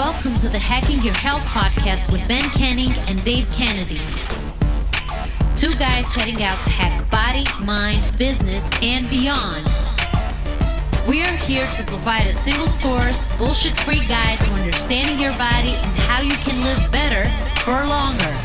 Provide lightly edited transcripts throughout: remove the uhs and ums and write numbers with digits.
Welcome to the Hacking Your Health podcast with Ben Canning and Dave Kennedy. Two guys heading out to hack body, mind, business, and beyond. We are here to provide a single source, bullshit-free guide to understanding your body and how you can live better for longer.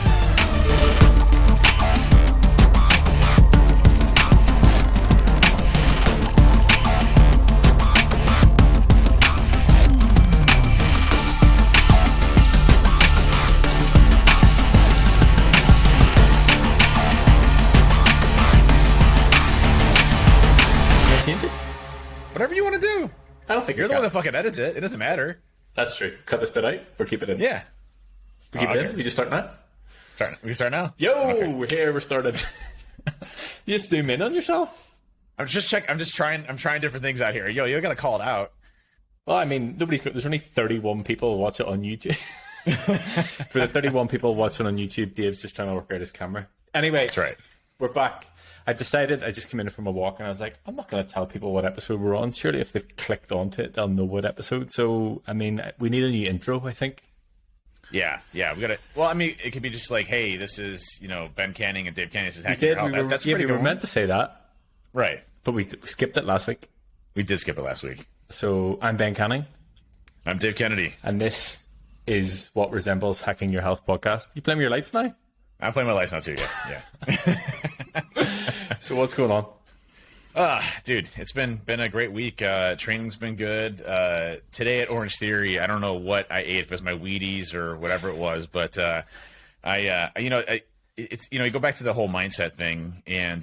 Whatever you want to do. I don't think you're the one that fucking edits it. It doesn't matter. That's true. Cut this bit out or keep it in? Yeah. We keep it in? We just start now? We can start now? Yo, okay. We're here. We're started. You just zoom in on yourself? I'm just trying different things out here. Yo, you're going to call it out. Well, I mean, there's only 31 people watch it on YouTube. For the 31 people watching on YouTube, Dave's just trying to work out his camera. Anyway. That's right. We're back. I just came in from a walk and I was like, I'm not going to tell people what episode we're on. Surely if they've clicked onto it, they'll know what episode. So, I mean, we need a new intro, I think. Yeah. We got to, well, I mean, it could be just like, hey, this is, Ben Canning and Dave Canning. This is Hacking Your Health. That's pretty good. We were meant to say that. Right. But we skipped it last week. We did skip it last week. So, I'm Ben Canning. I'm Dave Kennedy. And this is what resembles Hacking Your Health podcast. You playing with your lights now? I'm playing my lights now too, yeah. So what's going on? Dude, it's been a great week. Training's been good. Today at Orange Theory, I don't know what I ate, if it was my Wheaties or whatever it was, but you go back to the whole mindset thing, and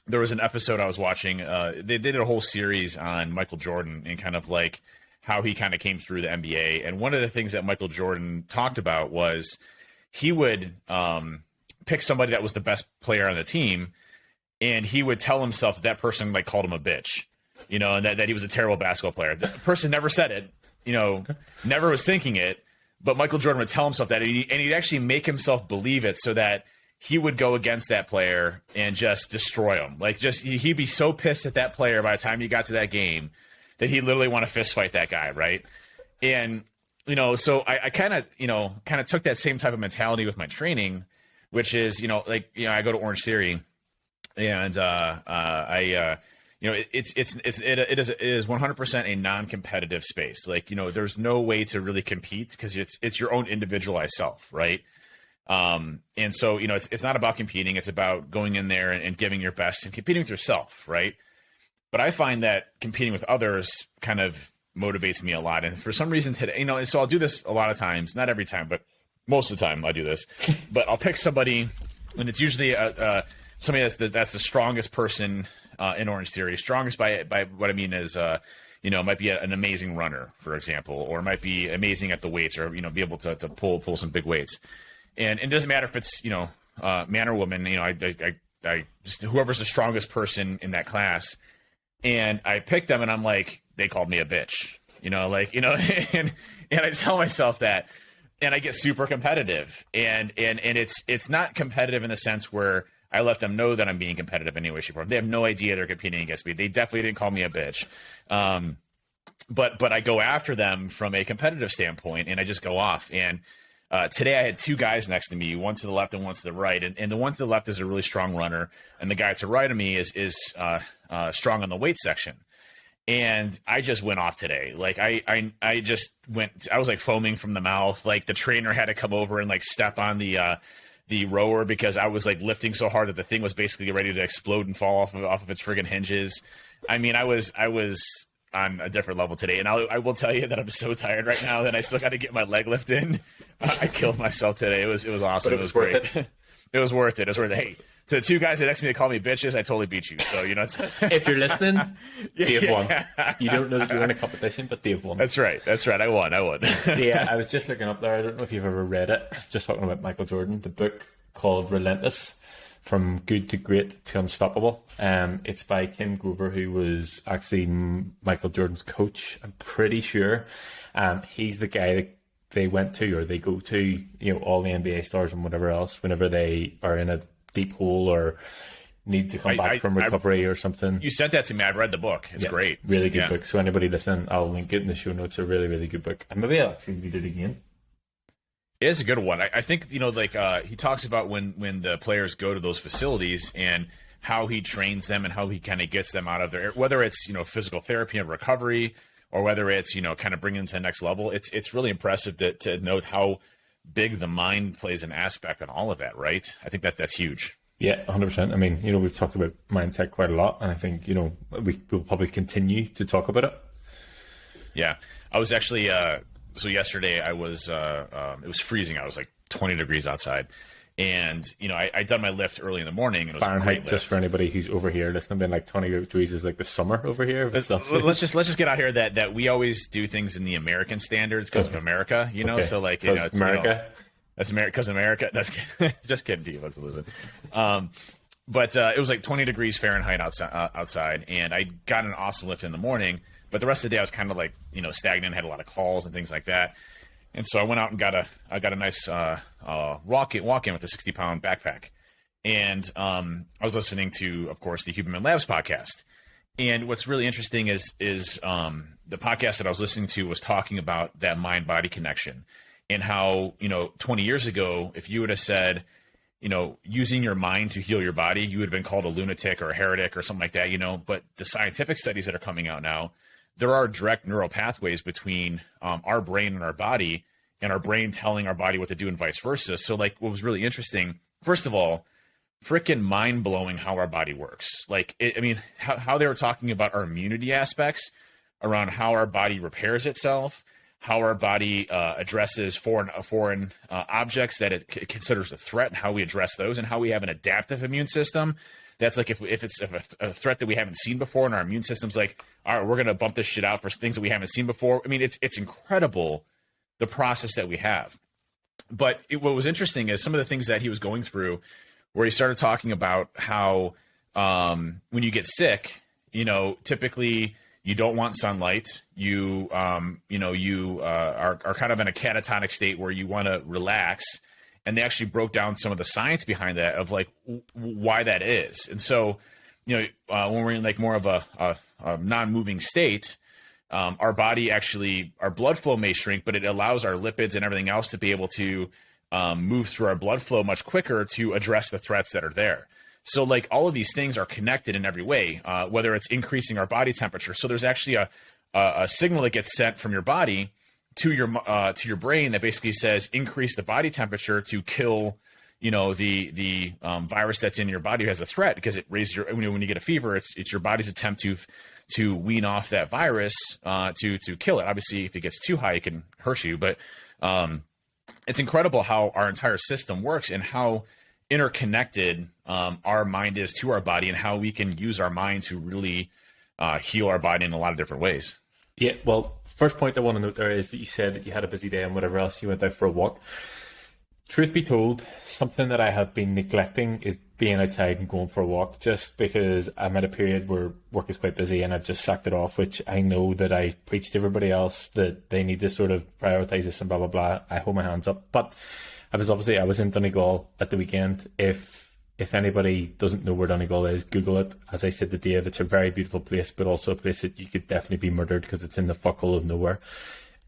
there was an episode I was watching. They did a whole series on Michael Jordan and kind of like how he kind of came through the NBA. And one of the things that Michael Jordan talked about was he would pick somebody that was the best player on the team, and he would tell himself that person like called him a bitch, and that he was a terrible basketball player. The person never said it, never was thinking it, but Michael Jordan would tell himself that, and he'd actually make himself believe it so that he would go against that player and just destroy him. Like, he'd be so pissed at that player by the time he got to that game that he'd literally want to fist fight that guy, right? And so I kind of took that same type of mentality with my training, which is, I go to Orange Theory, and it is 100% a non-competitive space. Like, there's no way to really compete because it's your own individualized self, right? And so, it's not about competing. It's about going in there and giving your best and competing with yourself, right? But I find that competing with others kind of motivates me a lot. And for some reason today, and so I'll do this a lot of times, not every time, but most of the time I do this, but I'll pick somebody, and it's usually somebody that's the strongest person in Orange Theory. Strongest by what I mean is, might be an amazing runner, for example, or might be amazing at the weights, or be able to pull some big weights. And it doesn't matter if it's man or woman. I just whoever's the strongest person in that class, and I pick them, and I'm like, they called me a bitch, and I tell myself that. And I get super competitive, and it's not competitive in the sense where I let them know that I'm being competitive in any way, shape, or form. They have no idea they're competing against me. They definitely didn't call me a bitch, but I go after them from a competitive standpoint, and I just go off. And today I had two guys next to me, one to the left and one to the right, and the one to the left is a really strong runner, and the guy to the right of me is strong on the weight section. And I just went off today. Like I was like foaming from the mouth. Like the trainer had to come over and like step on the rower because I was like lifting so hard that the thing was basically ready to explode and fall off of its friggin' hinges. I mean, I was on a different level today, and I will tell you that I'm so tired right now that I still got to get my leg lift in. I killed myself today. It was awesome. But it was great. It was worth it. It was worth it. Hey, to the two guys that next me to call me bitches, I totally beat you. So, it's... If you're listening, Dave won. You don't know that you're in a competition, but Dave won. That's right. I won. Yeah, I was just looking up there. I don't know if you've ever read it. Just talking about Michael Jordan, the book called Relentless, From Good to Great to Unstoppable. It's by Tim Grover, who was actually Michael Jordan's coach, I'm pretty sure. He's the guy that they went to, or they go to, all the NBA stars and whatever else, whenever they are in a deep hole or need to come back from recovery or something. You sent that to me. I've read the book. It's great. Really good book. So anybody listening, I'll link it in the show notes. A really, really good book. And maybe I'll actually read it again. It is a good one. I think, he talks about when the players go to those facilities and how he trains them and how he kind of gets them out of there, whether it's, physical therapy and recovery or whether it's, kind of bringing them to the next level. It's really impressive to note how big the mind plays an aspect in all of that, right? I think that's huge. Yeah, 100%. I mean, we've talked about mindset quite a lot, and I think, we'll probably continue to talk about it. Yeah. I was actually, so yesterday it was freezing. I was like 20 degrees outside. And, I'd done my lift early in the morning. And it was Fahrenheit, a great lift. just for anybody who's over here listening, been like 20 degrees is like the summer over here. Let's just get out here that we always do things in the American standards because of America, Okay. So like, it's America. That's America, because America. That's just kidding to you. Let's listen. But it was like 20 degrees Fahrenheit outside, and I got an awesome lift in the morning. But the rest of the day, I was kind of like stagnant, had a lot of calls and things like that. And so I went out and got a nice walk in with a 60-pound backpack. And I was listening to, of course, the Huberman Labs podcast. And what's really interesting is the podcast that I was listening to was talking about that mind-body connection and how 20 years ago, if you would have said, using your mind to heal your body, you would have been called a lunatic or a heretic or something like that, But the scientific studies that are coming out now, there are direct neural pathways between our brain and our body, and our brain telling our body what to do and vice versa. So like what was really interesting, first of all, freaking mind blowing how our body works. Like, how they were talking about our immunity aspects around how our body repairs itself, how our body addresses foreign objects that it considers a threat, and how we address those, and how we have an adaptive immune system. That's like if it's a threat that we haven't seen before, and our immune system's like, all right, we're going to bump this shit out for things that we haven't seen before. I mean, it's incredible, the process that we have. But what was interesting is some of the things that he was going through, where he started talking about how when you get sick, typically you don't want sunlight. You are kind of in a catatonic state where you want to relax. And they actually broke down some of the science behind that of like why that is. And so, when we're in like more of a non-moving state, our body actually, our blood flow may shrink, but it allows our lipids and everything else to be able to move through our blood flow much quicker to address the threats that are there. So like all of these things are connected in every way, whether it's increasing our body temperature. So there's actually a signal that gets sent from your body to your brain that basically says increase the body temperature to kill the virus that's in your body who has a threat, because it raises your when you get a fever, it's your body's attempt to wean off that virus to kill it. Obviously, if it gets too high, it can hurt you. But it's incredible how our entire system works and how interconnected our mind is to our body, and how we can use our mind to really heal our body in a lot of different ways. Yeah, well, first point I want to note there is that you said that you had a busy day and whatever else, you went out for a walk. Truth be told, something that I have been neglecting is being outside and going for a walk, just because I'm at a period where work is quite busy and I've just sacked it off, which I know that I preach to everybody else that they need to sort of prioritize this and blah, blah, blah. I hold my hands up. But I was in Donegal at the weekend. If anybody doesn't know where Donegal is, Google it. As I said to Dave, it's a very beautiful place, but also a place that you could definitely be murdered because it's in the fuckhole of nowhere.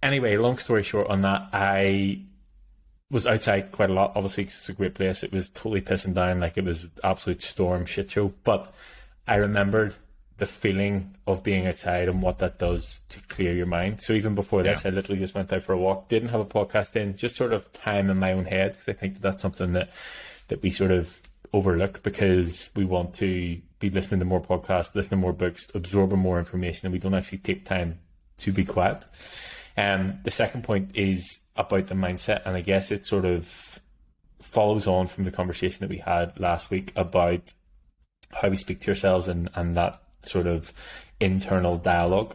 Anyway, long story short on that, I was outside quite a lot. Obviously, it's a great place. It was totally pissing down, like it was absolute storm shit show. But I remembered the feeling of being outside and what that does to clear your mind. So even before this, I literally just went out for a walk, didn't have a podcast in, just sort of time in my own head, because I think that's something that we sort of overlook, because we want to be listening to more podcasts, listening to more books, absorbing more information, and we don't actually take time to be quiet. The second point is about the mindset, and I guess it sort of follows on from the conversation that we had last week about how we speak to ourselves and that sort of internal dialogue.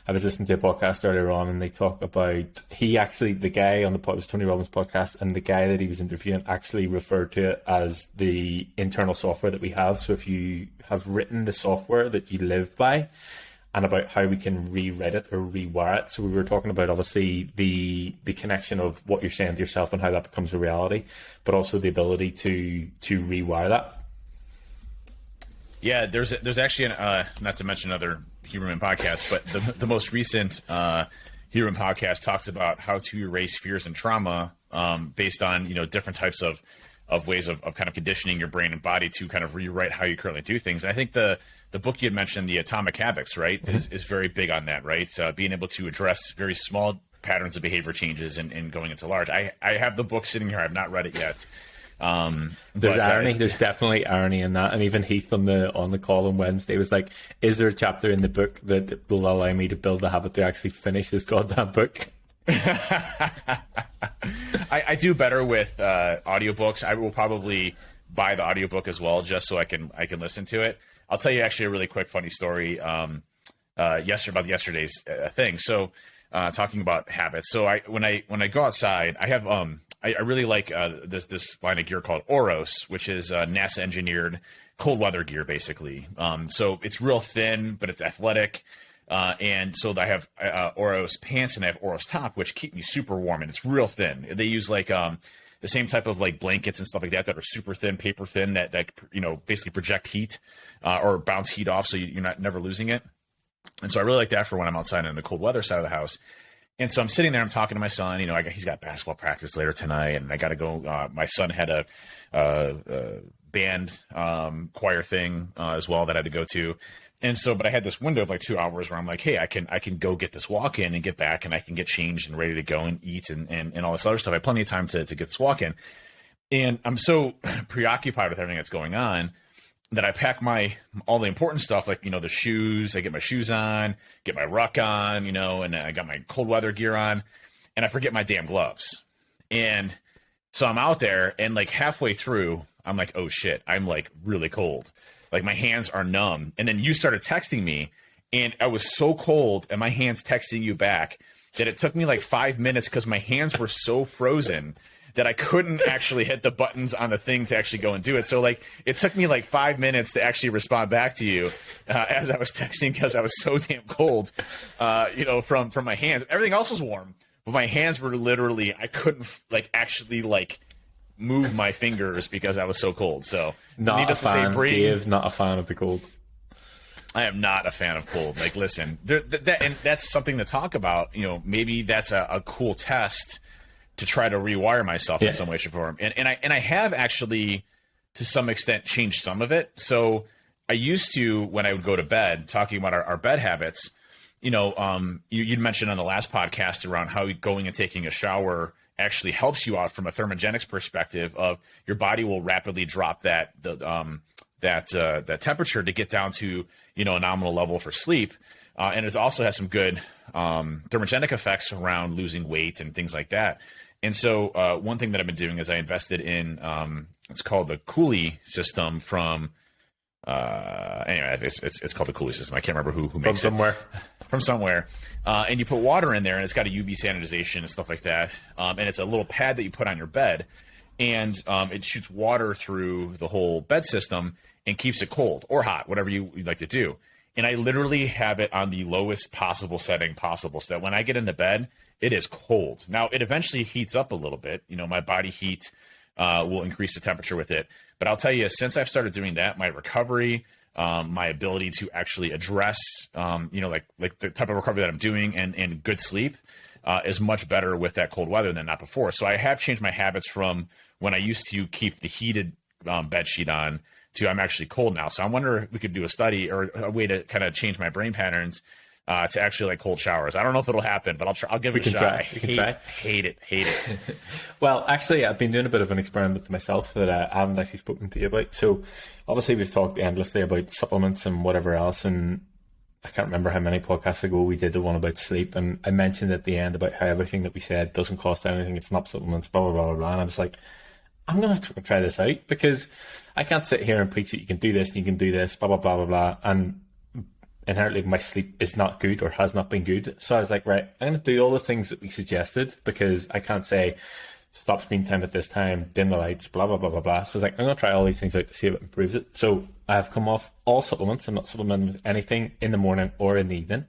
I was listening to a podcast earlier on, and they talk about, the guy on the pod was Tony Robbins podcast, and the guy that he was interviewing actually referred to it as the internal software that we have. So if you have written the software that you live by, and about how we can rewrite it or rewire it. So we were talking about obviously the connection of what you're saying to yourself and how that becomes a reality, but also the ability to rewire that. Yeah, there's actually not to mention another Huberman podcast, but the most recent Huberman podcast talks about how to erase fears and trauma based on different types of ways of kind of conditioning your brain and body to kind of rewrite how you currently do things. And I think the book you had mentioned, The Atomic Habits, right, is very big on that, right? Being able to address very small patterns of behavior changes and going into large. I have the book sitting here. I've not read it yet. There's irony. There's definitely irony in that. And even Heath on the call on Wednesday was like, "Is there a chapter in the book that will allow me to build the habit to actually finish this goddamn book?" I do better with audiobooks. I will probably buy the audiobook as well, just so I can listen to it. I'll tell you actually a really quick funny story about yesterday's thing. So talking about habits. So when I go outside, I have I really like this line of gear called Oros, which is NASA engineered cold weather gear, basically. So it's real thin, but it's athletic. And so I have Oros pants and I have Oros top, which keep me super warm, and it's real thin. They use like the same type of like blankets and stuff like that are super thin, paper thin, that basically project heat or bounce heat off, so you're never losing it. And so I really like that for when I'm outside in the cold weather side of the house. And so I'm sitting there, I'm talking to my son. He's got basketball practice later tonight, and I got to go. My son had a band choir thing as well that I had to go to. And so, but I had this window of like 2 hours where I'm like, hey, I can go get this walk in and get back, and I can get changed and ready to go and eat and all this other stuff. I have plenty of time to get this walk in. And I'm so preoccupied with everything that's going on that I pack all the important stuff, like, the shoes. I get my shoes on, get my ruck on, and I got my cold weather gear on, and I forget my damn gloves. And so I'm out there, and like halfway through, I'm like, oh shit, I'm like really cold. Like my hands are numb. And then you started texting me, and I was so cold, and my hands texting you back, that it took me like 5 minutes because my hands were so frozen that I couldn't actually hit the buttons on the thing to actually go and do it. So like it took me like 5 minutes to actually respond back to you as I was texting, because I was so damn cold, from my hands. Everything else was warm, but my hands were literally, I couldn't actually move my fingers because I was so cold. So needless to say, Dave's not a fan of the cold. I am not a fan of cold. Like, listen, and that's something to talk about. Maybe that's a cool test to try to rewire myself in some way, shape, or form. And I have actually, to some extent, changed some of it. So I used to, when I would go to bed, talking about our bed habits, you'd mentioned on the last podcast around how going and taking a shower actually helps you out from a thermogenics perspective of your body will rapidly drop that temperature to get down to, a nominal level for sleep. And it also has some good thermogenic effects around losing weight and things like that. And so one thing that I've been doing is I invested in, it's called the Cooley system from, anyway, it's called the Cooley system. I can't remember who makes it. From somewhere. And you put water in there, and it's got a UV sanitization and stuff like that. And it's a little pad that you put on your bed, and it shoots water through the whole bed system and keeps it cold or hot, whatever you'd like to do. And I literally have it on the lowest possible setting possible, so that when I get into bed, it is cold. Now, it eventually heats up a little bit. My body heat will increase the temperature with it. But I'll tell you, since I've started doing that, my recovery, my ability to actually address, like the type of recovery that I'm doing and good sleep is much better with that cold weather than not before. So I have changed my habits from when I used to keep the heated bed sheet on to I'm actually cold now. So I wonder if we could do a study or a way to kind of change my brain patterns to actually like cold showers. I don't know if it'll happen, but I'll try. I'll give it a shot. I hate it. Well, actually, I've been doing a bit of an experiment myself that I haven't actually spoken to you about. So obviously we've talked endlessly about supplements and whatever else, and I can't remember how many podcasts ago we did the one about sleep, and I mentioned at the end about how everything that we said doesn't cost anything, it's not supplements, blah, blah, blah, blah, blah. And I was like, I'm going to try this out, because I can't sit here and preach that you can do this and you can do this, blah, blah, blah, blah, blah. And inherently my sleep is not good or has not been good. So I was like, right, I'm going to do all the things that we suggested, because I can't say stop screen time at this time, dim the lights, blah, blah, blah, blah, blah. So I was like, I'm going to try all these things out to see if it improves it. So I've come off all supplements. I'm not supplementing with anything in the morning or in the evening.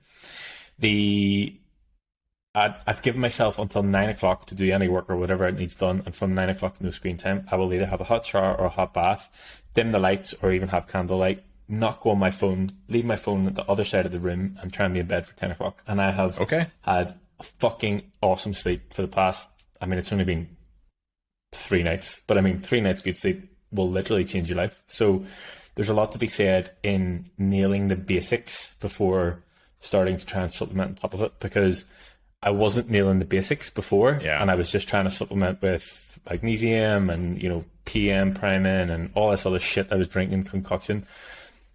I've given myself until 9 o'clock to do any work or whatever it needs done. And from 9 o'clock, no screen time. I will either have a hot shower or a hot bath, dim the lights, or even have candlelight, not go on my phone, leave my phone at the other side of the room, and try and be in bed for 10 o'clock. And I have had fucking awesome sleep for the past, I mean, it's only been 3 nights, but I mean, 3 nights good sleep will literally change your life. So there's a lot to be said in nailing the basics before starting to try and supplement on top of it, because I wasn't nailing the basics before, and I was just trying to supplement with magnesium and, you know, PM priming and all this other shit I was drinking, concoction,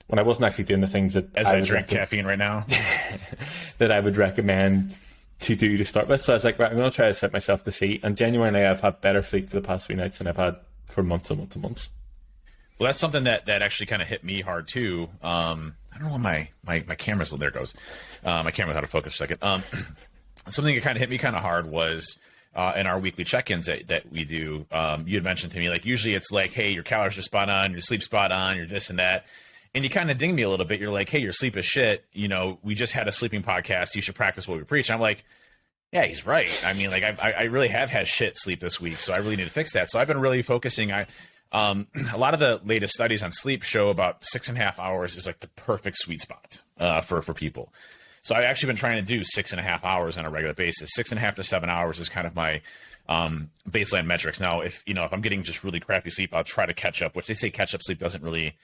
when I wasn't actually doing the things that I drink caffeine right now that I would recommend to do to start with. So I was like, right, I'm going to try to set myself to see. And genuinely, I've had better sleep for the past 3 nights than I've had for months and months and months. Well, that's something that actually kind of hit me hard too. I don't know why my camera's, there it goes. My camera's out of focus for a second. Something that kind of hit me kind of hard was in our weekly check-ins that we do. You had mentioned to me, like, usually it's like, hey, your calories are spot on, your sleep's spot on, you're this and that. And you kind of ding me a little bit. You're like, hey, your sleep is shit. You know, we just had a sleeping podcast. You should practice what we preach. And I'm like, yeah, he's right. I mean, like, I really have had shit sleep this week, so I really need to fix that. So I've been really focusing. A lot of the latest studies on sleep show about 6.5 hours is like the perfect sweet spot for people. So I've actually been trying to do 6.5 hours on a regular basis. 6.5 to 7 hours is kind of my baseline metrics. Now, if I'm getting just really crappy sleep, I'll try to catch up, which they say catch up sleep doesn't really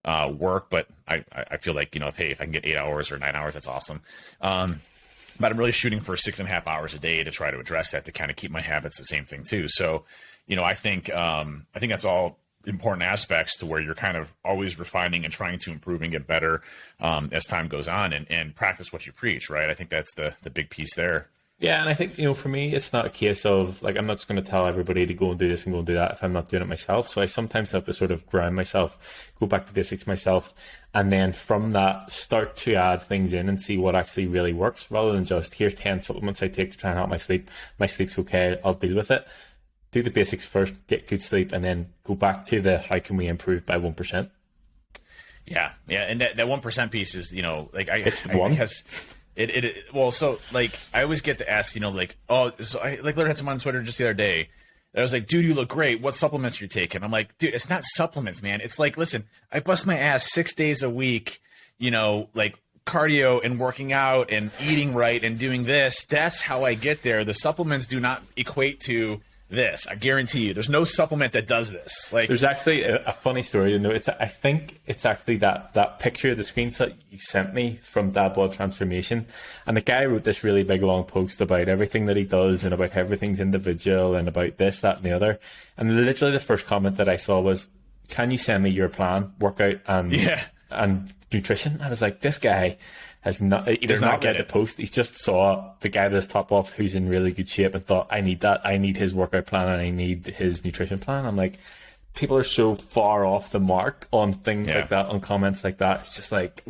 work, but I feel like, hey, if I can get 8 hours or 9 hours, that's awesome. But I'm really shooting for 6.5 hours a day to try to address that, to kind of keep my habits the same thing too. So, I think that's all important aspects to where you're kind of always refining and trying to improve and get better as time goes on, and practice what you preach, right? I think that's the big piece there. Yeah, and I think, for me, it's not a case of, like, I'm not just going to tell everybody to go and do this and go and do that if I'm not doing it myself. So I sometimes have to sort of ground myself, go back to basics myself, and then from that, start to add things in and see what actually really works, rather than just, here's 10 supplements I take to try and help my sleep. My sleep's okay, I'll deal with it. Do the basics first, get good sleep, and then go back to the how can we improve by 1%. Yeah, and that 1% piece is, it's the one. Well, so, like, I always get to ask, so I literally had someone on Twitter just the other day. I was like, dude, you look great. What supplements are you taking? I'm like, dude, it's not supplements, man. It's like, listen, I bust my ass 6 days a week, like cardio and working out and eating right and doing this. That's how I get there. The supplements do not equate to this. I guarantee you, there's no supplement that does this. Like, there's actually a funny story. I think it's actually that picture, the screenshot you sent me from Dad Bod Transformation, and the guy wrote this really big long post about everything that he does and about everything's individual and about this, that, and the other. And literally the first comment that I saw was, "Can you send me your plan, workout, and nutrition?" I was like, this guy has not, he does not read the post. He just saw the guy with his top off who's in really good shape and thought, I need that. I need his workout plan and I need his nutrition plan. I'm like, people are so far off the mark on things like that, on comments like that. It's just like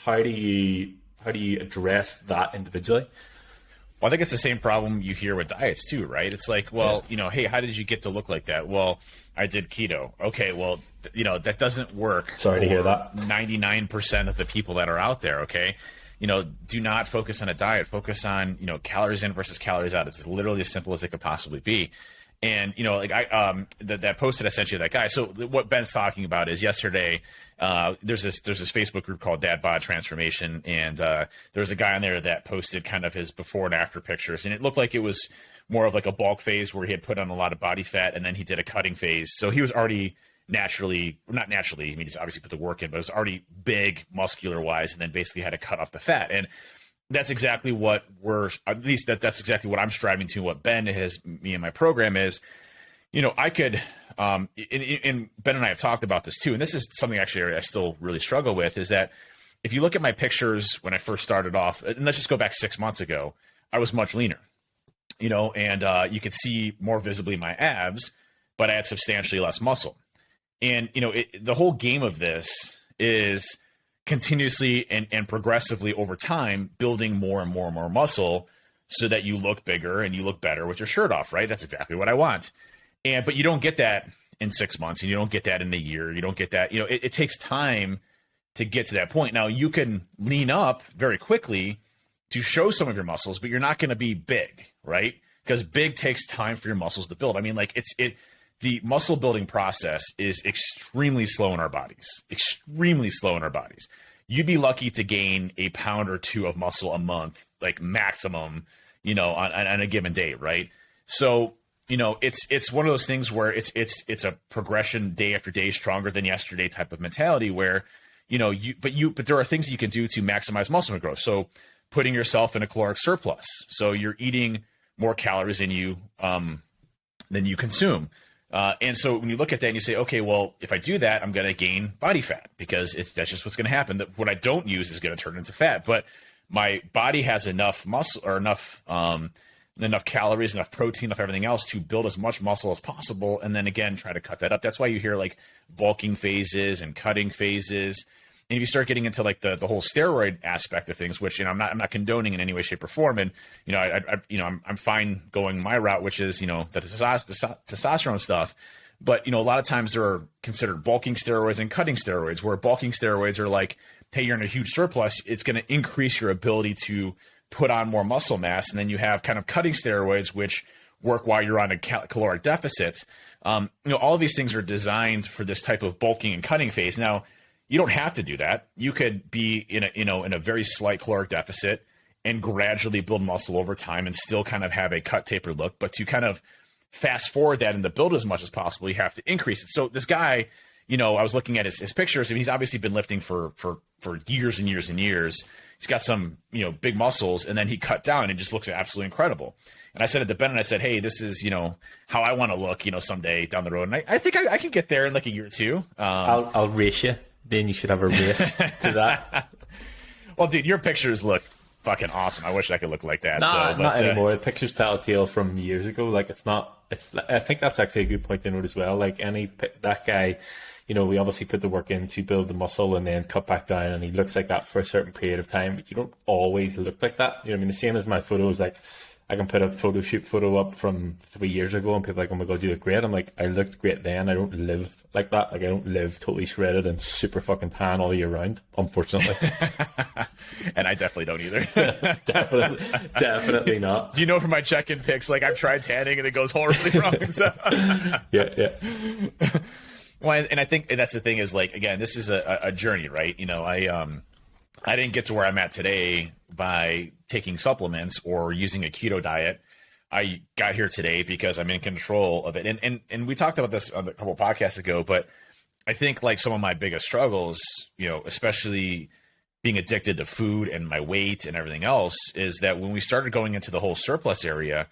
how do you address that individually? Well, I think it's the same problem you hear with diets too, right? It's like, well, hey, how did you get to look like that? Well, I did keto. Okay, well, that doesn't work. Sorry to hear that. 99% of the people that are out there, okay? Do not focus on a diet. Focus on, calories in versus calories out. It's literally as simple as it could possibly be. And, that post that I sent you, that guy. So what Ben's talking about is yesterday, there's this Facebook group called Dad Bod Transformation. And there was a guy on there that posted kind of his before and after pictures. And it looked like it was more of like a bulk phase where he had put on a lot of body fat, and then he did a cutting phase. So he was already not naturally, I mean, he's obviously put the work in, but it was already big muscular wise, and then basically had to cut off the fat. And that's exactly what that's exactly what I'm striving to. What Ben has me in my program is, I could, and Ben and I have talked about this too. And this is something actually I still really struggle with, is that if you look at my pictures when I first started off, and let's just go back 6 months ago, I was much leaner, and you could see more visibly my abs, but I had substantially less muscle. And, the whole game of this is continuously and progressively over time building more and more and more muscle so that you look bigger and you look better with your shirt off, right? That's exactly what I want. But you don't get that in 6 months, and you don't get that in a year. You don't get that, it takes time to get to that point. Now, you can lean up very quickly to show some of your muscles, but you're not going to be big, right? Because big takes time for your muscles to build. I mean, like the muscle building process is extremely slow in our bodies, extremely slow in our bodies. You'd be lucky to gain a pound or two of muscle a month, like maximum, you know, on a given day, right? So, you know, it's one of those things where it's a progression day after day, stronger than yesterday type of mentality where, you know, but there are things that you can do to maximize muscle growth. So putting yourself in a caloric surplus. So you're eating more calories than you consume. And so when you look at that and you say, okay, well, if I do that, I'm going to gain body fat because that's just what's going to happen. What I don't use is going to turn into fat, but my body has enough muscle or enough calories, enough protein, enough everything else to build as much muscle as possible. And then again, try to cut that up. That's why you hear like bulking phases and cutting phases. And if you start getting into like the whole steroid aspect of things, which, you know, I'm not condoning in any way, shape, or form. And, you know, I'm fine going my route, which is, you know, the testosterone stuff. But, you know, a lot of times there are considered bulking steroids and cutting steroids, where bulking steroids are like, hey, you're in a huge surplus. It's going to increase your ability to put on more muscle mass. And then you have kind of cutting steroids, which work while you're on a caloric deficit. You know, all of these things are designed for this type of bulking and cutting phase. Now, you don't have to do that. You could be in a very slight caloric deficit and gradually build muscle over time and still kind of have a cut taper look. But to kind of fast forward that and to build as much as possible, you have to increase it. So this guy, you know, I was looking at his pictures, and he's obviously been lifting for years and years and years. He's got some, you know, big muscles, and then he cut down and it just looks absolutely incredible. And I said it to Ben, and I said, hey, this is, you know, how I want to look, you know, someday down the road. And I think I can get there in like a year or two. I'll race you. Then you should have a race to that. Well, dude, your pictures look fucking awesome. I wish I could look like that. Not anymore. The pictures tell a tale from years ago. Like I think that's actually a good point to note as well. Like that guy, you know, we obviously put the work in to build the muscle and then cut back down, and he looks like that for a certain period of time. But you don't always look like that. You know what I mean? The same as my photos. Like I can put a photo shoot photo up from 3 years ago, and people are like, oh my God, you look great. I'm like, I looked great then. I don't live like that. Like I don't live totally shredded and super fucking tan all year round, unfortunately. And I definitely don't either. definitely not. You know, from my check-in pics, like I've tried tanning and it goes horribly wrong. So. Yeah. Well, and I think that's the thing is, like, again, this is a journey, right? You know, I didn't get to where I'm at today by taking supplements or using a keto diet. I got here today because I'm in control of it. And we talked about this on a couple of podcasts ago, but I think like some of my biggest struggles, you know, especially being addicted to food and my weight and everything else, is that when we started going into the whole surplus area,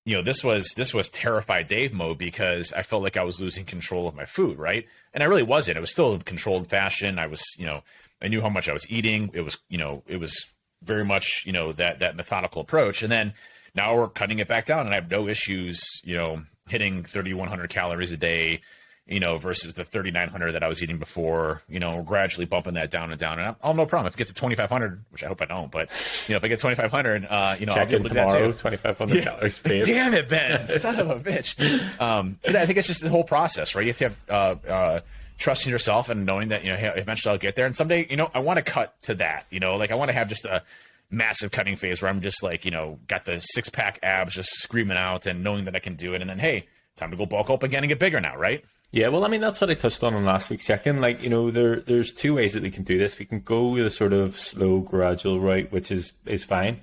you know, this was terrified Dave mode, because I felt like I was losing control of my food, right? And I really wasn't. It was still in controlled fashion. I was, you know, I knew how much I was eating. It was, you know, it was very much, you know, that methodical approach. And then now we're cutting it back down, and I have no issues, you know, hitting 3,100 calories a day, you know, versus the 3,900 that I was eating before. You know, we're gradually bumping that down and down. And I'll no problem if it gets to 2,500, which I hope I don't, but you know, if I get 2,500, you know, I'll be able to do that too. 2,500 calories. Damn it, Ben, son of a bitch. I think it's just the whole process, right? You have to have trust in yourself and knowing that, you know, hey, eventually I'll get there. And someday, you know, I want to cut to that, you know, like I want to have just a massive cutting phase where I'm just like, you know, got the 6-pack abs just screaming out and knowing that I can do it. And then, hey, time to go bulk up again and get bigger now, right? Yeah, well, I mean, that's what I touched on in last week's check-in. Like, you know, there's two ways that we can do this. We can go with a sort of slow, gradual route, which is fine.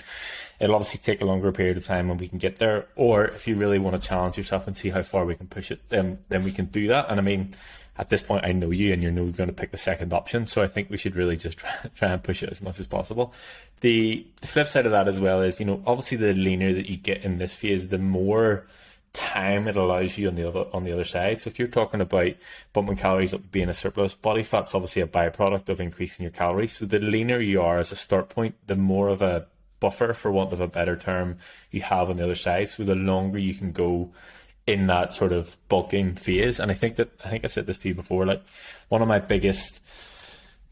It'll obviously take a longer period of time when we can get there. Or if you really want to challenge yourself and see how far we can push it, then we can do that. And I mean, at this point, I know you, and you're going to pick the second option. So I think we should really just try and push it as much as possible. The flip side of that as well is, you know, obviously the leaner that you get in this phase, the more time it allows you on the other side. So if you're talking about bumping calories up, being a surplus, body fat's obviously a byproduct of increasing your calories. So the leaner you are as a start point, the more of a buffer, for want of a better term, you have on the other side. So the longer you can go in that sort of bulking phase. And I think I said this to you before, like one of my biggest,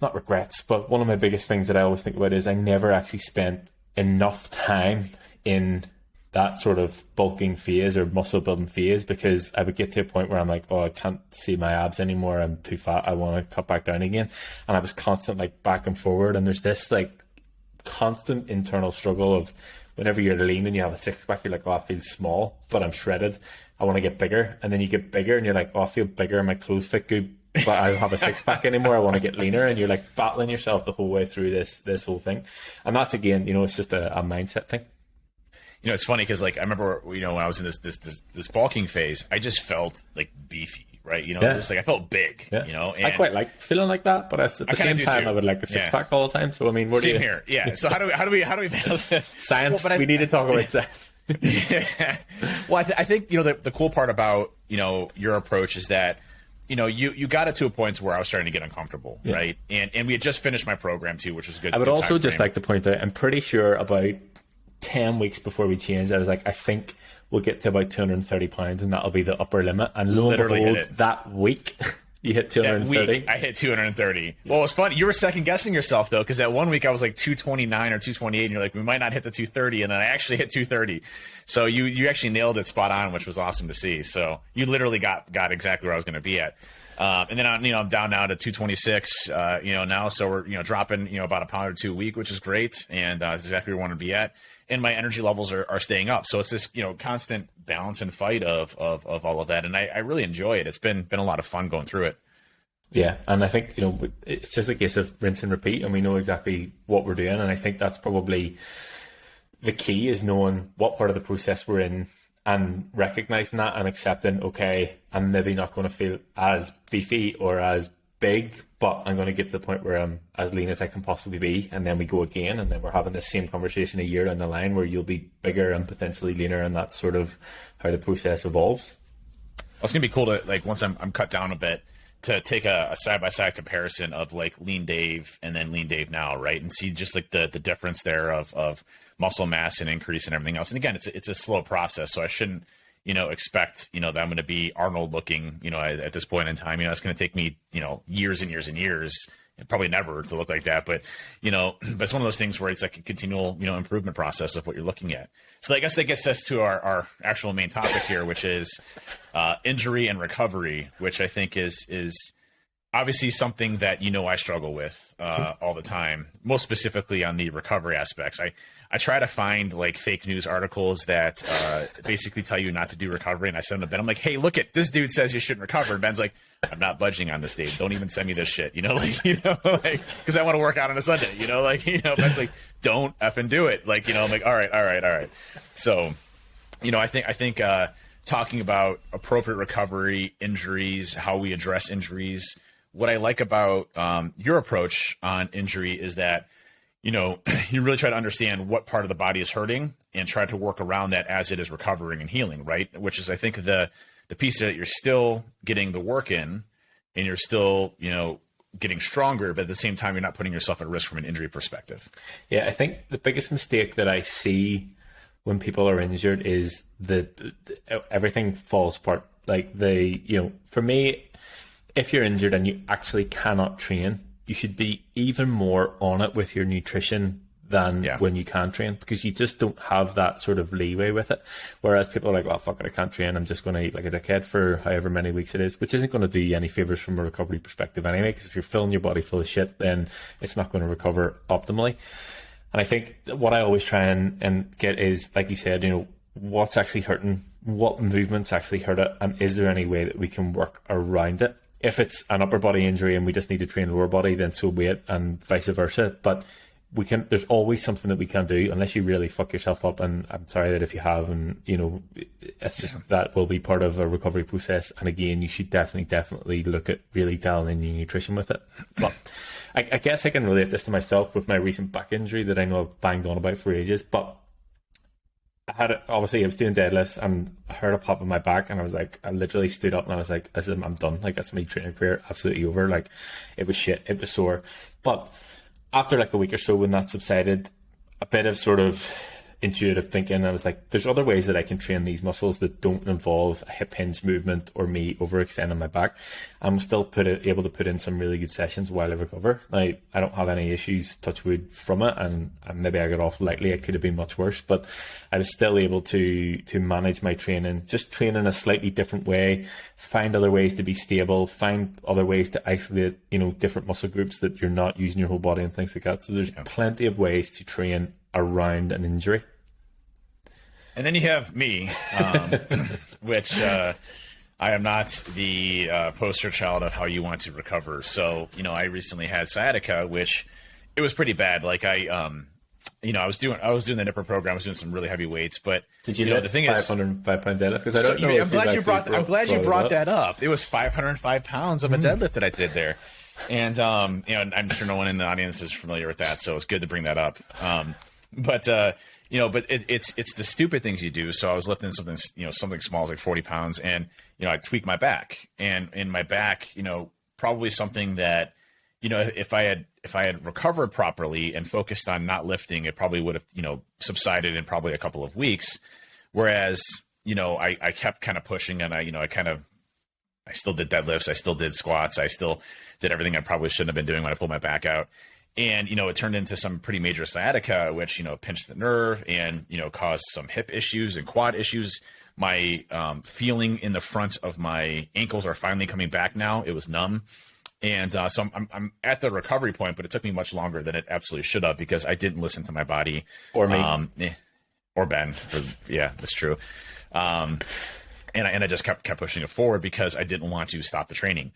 not regrets, but one of my biggest things that I always think about is I never actually spent enough time in that sort of bulking phase or muscle building phase, because I would get to a point where I'm like, oh, I can't see my abs anymore. I'm too fat. I want to cut back down again. And I was constant like back and forward. And there's this like constant internal struggle of whenever you're lean and you have a 6-pack, you're like, oh, I feel small, but I'm shredded. I want to get bigger. And then you get bigger and you're like, oh, I feel bigger, my clothes fit good, but I don't have a six pack anymore. I want to get leaner. And you're like battling yourself the whole way through this whole thing. And that's, again, it's just a mindset thing. It's funny because, like, I remember, when I was in this bulking phase, I just felt like beefy, right? Just like I felt big, Yeah. And I quite like feeling like that, but at the same time, I would like a six pack all the time. So, I mean, same here. Yeah. So how do we balance it? Science, we need to talk about science. Yeah. Well, I think, the cool part about, your approach is that, you got it to a point where I was starting to get uncomfortable, right? And we had just finished my program too, which was good. I would also just like to point out, I'm pretty sure about 10 weeks before we changed, I was like, I think we'll get to about 230 pounds and that'll be the upper limit. And lo and behold, that week you hit 230. That week, I hit 230. Well, it was funny. You were second guessing yourself though, because that one week I was like 229 or 228, and you're like, we might not hit the 230, and then I actually hit 230. So you actually nailed it spot on, which was awesome to see. So you literally got exactly where I was going to be at. And then I'm down now to 226, now. So we're, dropping, about a pound or two a week, which is great. And, exactly where we want to be at. And my energy levels are staying up. So it's this, constant balance and fight of all of that. And I really enjoy it. It's been a lot of fun going through it. Yeah. And I think, it's just a case of rinse and repeat, and we know exactly what we're doing. And I think that's probably the key, is knowing what part of the process we're in and recognizing that and accepting, okay, I'm maybe not going to feel as beefy or as big, but I'm going to get to the point where I'm as lean as I can possibly be. And then we go again, and then we're having the same conversation a year down the line where you'll be bigger and potentially leaner. And that's sort of how the process evolves. Well, it's going to be cool to, like, once I'm cut down a bit, to take a side-by-side comparison of like Lean Dave and then Lean Dave now, right? And see just like the difference there of muscle mass and increase and everything else. And again, it's a slow process, so I shouldn't, expect, that I'm going to be Arnold looking, at this point in time. It's going to take me, years and years and years, and probably never to look like that. But, but it's one of those things where it's like a continual, improvement process of what you're looking at. So I guess that gets us to our actual main topic here, which is injury and recovery, which I think is obviously something that, I struggle with all the time, most specifically on the recovery aspects. I try to find like fake news articles that basically tell you not to do recovery, and I send them to Ben. I'm like, hey, look, this dude says you shouldn't recover. And Ben's like, I'm not budging on this, Dave. Don't even send me this shit, because I want to work out on a Sunday, Ben's like, don't effing do it. Like, I'm like, all right. So, I think talking about appropriate recovery, injuries, how we address injuries. What I like about your approach on injury is that, you really try to understand what part of the body is hurting and try to work around that as it is recovering and healing, right? Which is, I think, the piece that you're still getting the work in and you're still, getting stronger, but at the same time, you're not putting yourself at risk from an injury perspective. Yeah, I think the biggest mistake that I see when people are injured is that everything falls apart. Like for me, if you're injured and you actually cannot train, you should be even more on it with your nutrition than when you can train, because you just don't have that sort of leeway with it. Whereas people are like, well, fuck it, I can't train. I'm just going to eat like a dickhead for however many weeks it is, which isn't going to do you any favors from a recovery perspective anyway, because if you're filling your body full of shit, then it's not going to recover optimally. And I think what I always try and get is, like you said, what's actually hurting, what movements actually hurt it, and is there any way that we can work around it? If it's an upper body injury and we just need to train lower body, then so be it, and vice versa. But there's always something that we can do, unless you really fuck yourself up. And I'm sorry that if you have, and it's just, that will be part of a recovery process. And again, you should definitely look at really dialing in your nutrition with it. But I guess I can relate this to myself with my recent back injury that I know I've banged on about for ages. But I was doing deadlifts and I heard a pop in my back, and I literally stood up and I was like, I'm done. Like, that's my training career absolutely over. Like, it was shit. It was sore. But after like a week or so, when that subsided, a bit of sort of intuitive thinking, I was like, there's other ways that I can train these muscles that don't involve a hip hinge movement or me overextending my back. I'm still able to put in some really good sessions while I recover. Like, I don't have any issues, touch wood, from it, and maybe I got off lightly. It could have been much worse, but I was still able to manage my training, just train in a slightly different way, find other ways to be stable, find other ways to isolate, different muscle groups that you're not using your whole body and things like that. So there's plenty of ways to train around an injury. And then you have me, which I am not the poster child of how you want to recover. So, I recently had sciatica, which it was pretty bad. Like I was doing the Nipper program. I was doing some really heavy weights, but did you know the thing is 500-pound deadlift? Because I don't know. I'm glad you brought that up. It was 505 pounds of a deadlift that I did there, and I'm sure no one in the audience is familiar with that, so it's good to bring that up. But it's the stupid things you do. So I was lifting something small, like 40 pounds, and I tweaked my back, and in my back, probably something that. If I had recovered properly and focused on not lifting, it probably would have, subsided in probably a couple of weeks. Whereas, I kept kind of pushing, and I still did deadlifts. I still did squats. I still did everything I probably shouldn't have been doing when I pulled my back out. And, it turned into some pretty major sciatica, which, pinched the nerve and, caused some hip issues and quad issues. My feeling in the front of my ankles are finally coming back now. It was numb. And so I'm at the recovery point, but it took me much longer than it absolutely should have because I didn't listen to my body. Or me. Or Ben. Yeah, that's true. And I just kept pushing it forward because I didn't want to stop the training.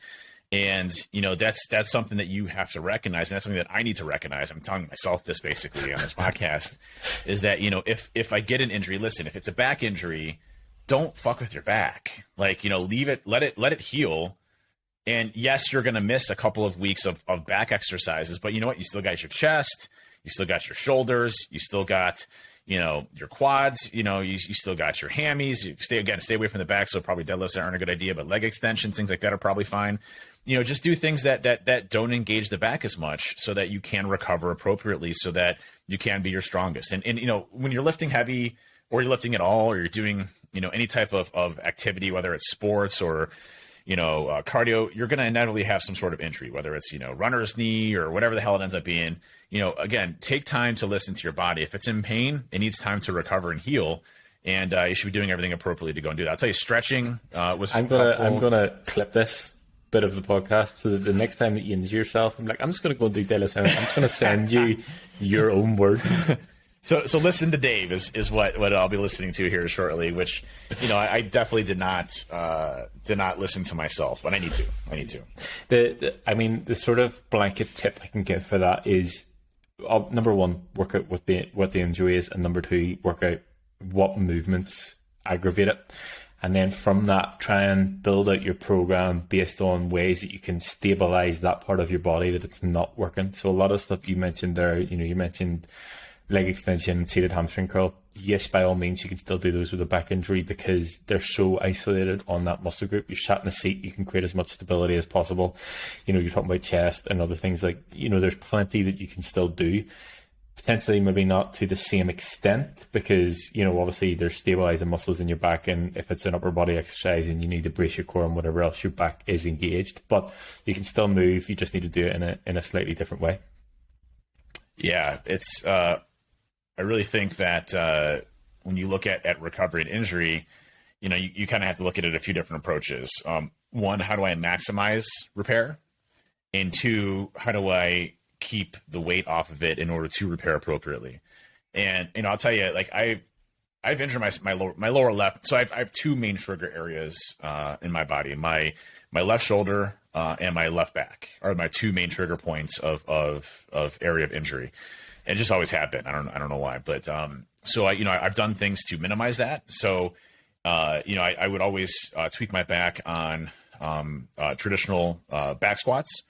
And, that's something that you have to recognize. And that's something that I need to recognize. I'm telling myself this basically on this podcast is that, if I get an injury, listen, if it's a back injury, don't fuck with your back. Like, leave it, let it heal. And yes, you're going to miss a couple of weeks of back exercises, but you know what? You still got your chest, you still got your shoulders, you still got, your quads, you still got your hammies. You stay away from the back. So probably deadlifts aren't a good idea, but leg extensions, things like that are probably fine. Just do things that don't engage the back as much so that you can recover appropriately so that you can be your strongest. And when you're lifting heavy or you're lifting at all, or you're doing, any type of activity, whether it's sports or, cardio, you're going to inevitably have some sort of injury, whether it's, runner's knee or whatever the hell it ends up being. Again, take time to listen to your body. If it's in pain, it needs time to recover and heal. And you should be doing everything appropriately to go and do that. I'll tell you, stretching was I'm gonna clip this bit of the podcast so that the next time that you injure yourself, I'm just going to go and do deadlifts. I'm just going to send you your own words. So listen to Dave is what I'll be listening to here shortly, which, I definitely did not listen to myself, but I need to. The sort of blanket tip I can give for that is, number one, work out what the injury is, and number two, work out what movements aggravate it. And then from that, try and build out your program based on ways that you can stabilize that part of your body that it's not working. So a lot of stuff you mentioned there, you mentioned leg extension and seated hamstring curl. Yes, by all means, you can still do those with a back injury because they're so isolated on that muscle group. You're sat in a seat, you can create as much stability as possible. You're talking about chest and other things like, there's plenty that you can still do. Potentially maybe not to the same extent because, obviously there's stabilizing muscles in your back, and if it's an upper body exercise and you need to brace your core and whatever else, your back is engaged. But you can still move, you just need to do it in a slightly different way. Yeah, it's I really think that when you look at recovery and injury, you kind of have to look at it a few different approaches. One, how do I maximize repair? And two, how do I keep the weight off of it in order to repair appropriately? And I'll tell you, like I've injured my lower left. So I have two main trigger areas in my body. My left shoulder and my left back are my two main trigger points of area of injury. And it just always have been. I don't know why, but so I've done things to minimize that. So I would always tweak my back on traditional back squats.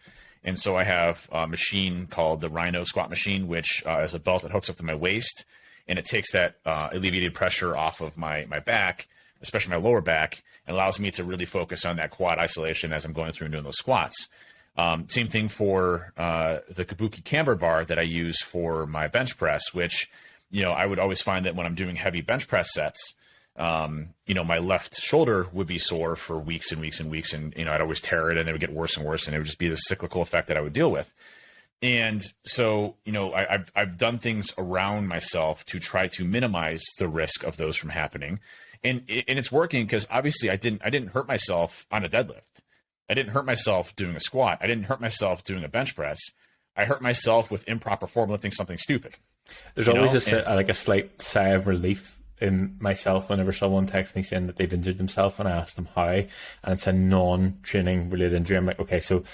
And so I have a machine called the Rhino squat machine, which is a belt that hooks up to my waist, and it takes that alleviated pressure off of my back, especially my lower back, and allows me to really focus on that quad isolation as I'm going through and doing those squats. Same thing for the Kabuki camber bar that I use for my bench press, which, I would always find that when I'm doing heavy bench press sets, my left shoulder would be sore for weeks and weeks and weeks. And, I'd always tear it and it would get worse and worse. And it would just be this cyclical effect that I would deal with. And so, I've done things around myself to try to minimize the risk of those from happening. And it's working because obviously I didn't hurt myself on a deadlift. I didn't hurt myself doing a squat. I didn't hurt myself doing a bench press. I hurt myself with improper form lifting something stupid. There's always a slight sigh of relief myself whenever someone texts me saying that they've injured themselves and I ask them how, and it's a non-training related injury, I'm like, okay, so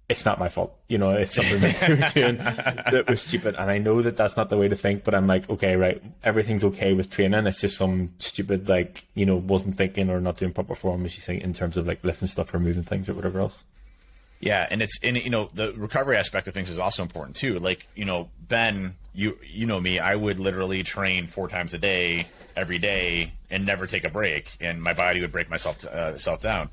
it's not my fault. It's something that they were doing that was stupid. And I know that that's not the way to think, but I'm like, okay, right, everything's okay with training. It's just some stupid, wasn't thinking or not doing proper form, as you say, in terms of like lifting stuff or moving things or whatever else. Yeah, and the recovery aspect of things is also important too. Like, Ben, you know me, I would literally train 4 times a day, every day, and never take a break, and my body would break myself down.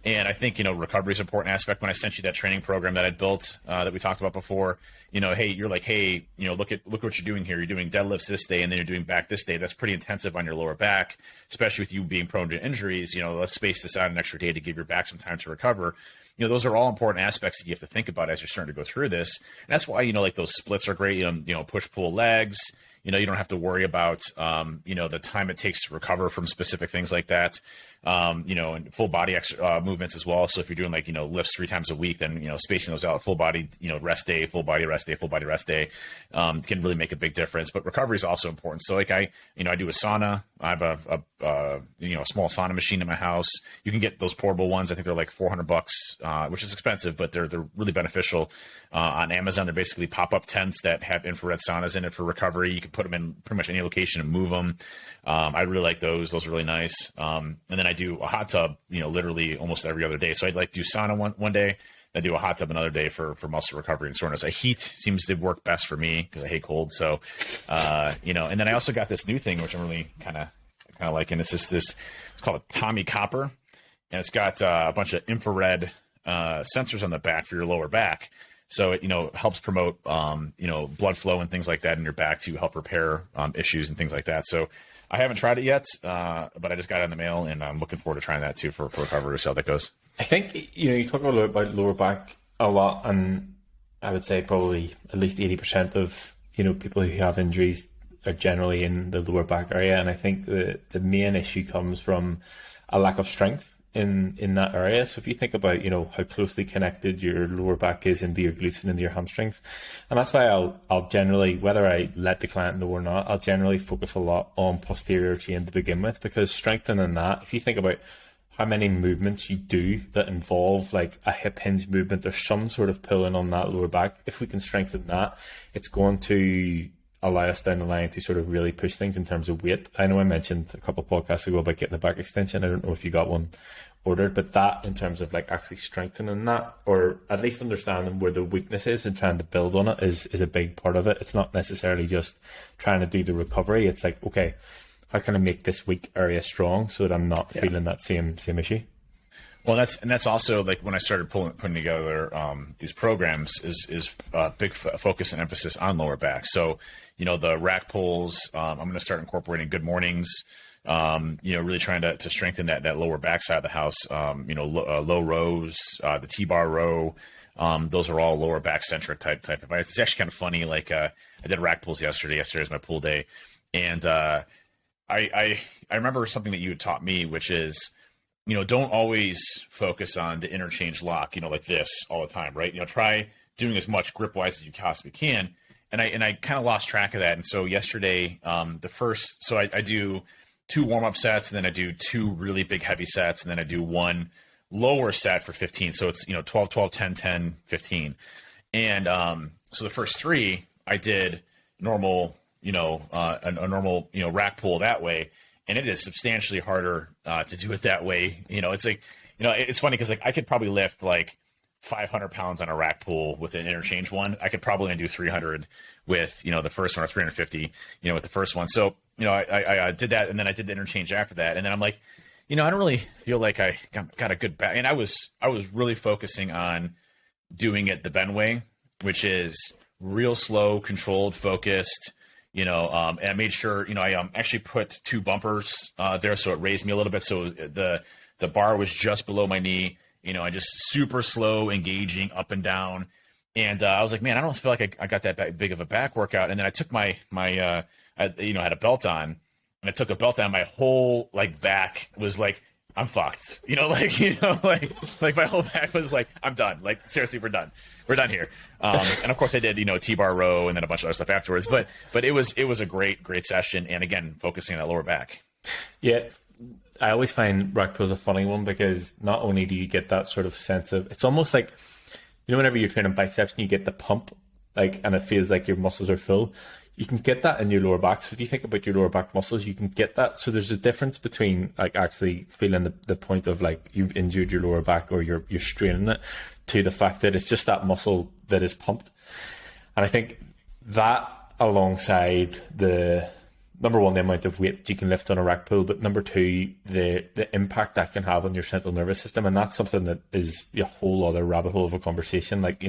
And I think, recovery is an important aspect. When I sent you that training program that I built, that we talked about before, you're like, hey, look what you're doing here. You're doing deadlifts this day, and then you're doing back this day. That's pretty intensive on your lower back, especially with you being prone to injuries. Let's space this out an extra day to give your back some time to recover. Those are all important aspects that you have to think about as you're starting to go through this. And that's why, like those splits are great. Push, pull legs. You don't have to worry about, the time it takes to recover from specific things like that. And full body movements as well. So if you're doing lifts 3 times a week, then, spacing those out, full body, rest day, full body rest day, full body rest day, can really make a big difference. But recovery is also important. So I do a sauna. I have a small sauna machine in my house. You can get those portable ones. I think they're like $400, which is expensive, but they're really beneficial. On Amazon, they're basically pop-up tents that have infrared saunas in it for recovery. You can put them in pretty much any location and move them. I really like those. Those are really nice. And then I do a hot tub, literally almost every other day. So I'd like to do sauna one day. I do a hot tub another day for muscle recovery and soreness. Heat seems to work best for me because I hate cold. So, and then I also got this new thing, which I'm really kind of liking. It's called a Tommy Copper, and it's got a bunch of infrared sensors on the back for your lower back. So it, helps promote, blood flow and things like that in your back to help repair issues and things like that. So I haven't tried it yet, but I just got it in the mail, and I'm looking forward to trying that too for recovery. See how that goes. I think, you talk about lower back a lot, and I would say probably at least 80% of, people who have injuries are generally in the lower back area. And I think the main issue comes from a lack of strength in that area. So if you think about, how closely connected your lower back is into your glutes and into your hamstrings, and that's why I'll generally, whether I let the client know or not, I'll generally focus a lot on posterior chain to begin with, because strengthening that, if you think about how many movements you do that involve like a hip hinge movement or some sort of pulling on that lower back, if we can strengthen that, it's going to allow us down the line to sort of really push things in terms of weight. I know I mentioned a couple of podcasts ago about getting the back extension. I don't know if you got one ordered, but that in terms of like actually strengthening that, or at least understanding where the weakness is and trying to build on it is a big part of it. It's not necessarily just trying to do the recovery. It's like, okay, how can I make this weak area strong so that I'm not feeling that same issue? Well, that's also like when I started putting together these programs is a big focus and emphasis on lower back. So, the rack pulls, I'm going to start incorporating good mornings, really trying to strengthen that lower back side of the house. Low rows, the T-bar row, those are all lower back centric type of. It's actually kind of funny. Like I did rack pulls yesterday. Yesterday was my pull day, and I remember something that you had taught me, which is, don't always focus on the interchange lock, like this all the time, right? Try doing as much grip wise as you possibly can. And I kind of lost track of that. And so yesterday, I do 2 warm-up sets, and then I do 2 really big heavy sets, and then I do 1 lower set for 15. So it's, 12, 12, 10, 10, 15. And so the first 3 I did normal, a normal, rack pull that way. And it is substantially harder to do it that way. It's like, it's funny because like I could probably lift like 500 pounds on a rack pull with an interchange one. I could probably only do 300 with, the first one, or 350, with the first one. So, I did that, and then I did the interchange after that. And then I'm like, I don't really feel like I got a good back. And I was really focusing on doing it the Ben way, which is real slow, controlled, focused, and I made sure, I actually put 2 bumpers there, so it raised me a little bit. So the bar was just below my knee, I just super slow, engaging up and down. And I was like, man, I don't feel like I got that big of a back workout. And then I took my I had a belt on, and I took a belt on. My whole like back was like I'm fucked. Like my whole back was like, I'm done. Like, seriously, we're done. We're done here. And of course I did, T-bar row and then a bunch of other stuff afterwards. But it was a great session. And again, focusing on that lower back. Yeah. I always find rack pulls a funny one because not only do you get that sort of sense of, it's almost like, whenever you're training biceps and you get the pump, like, and it feels like your muscles are full, you can get that in your lower back. So if you think about your lower back muscles, you can get that. So there's a difference between like actually feeling the point of like you've injured your lower back or you're straining it, to the fact that it's just that muscle that is pumped. And I think that, alongside the number one, the amount of weight that you can lift on a rack pull, but number two, the impact that can have on your central nervous system. And that's something that is a whole other rabbit hole of a conversation. Like,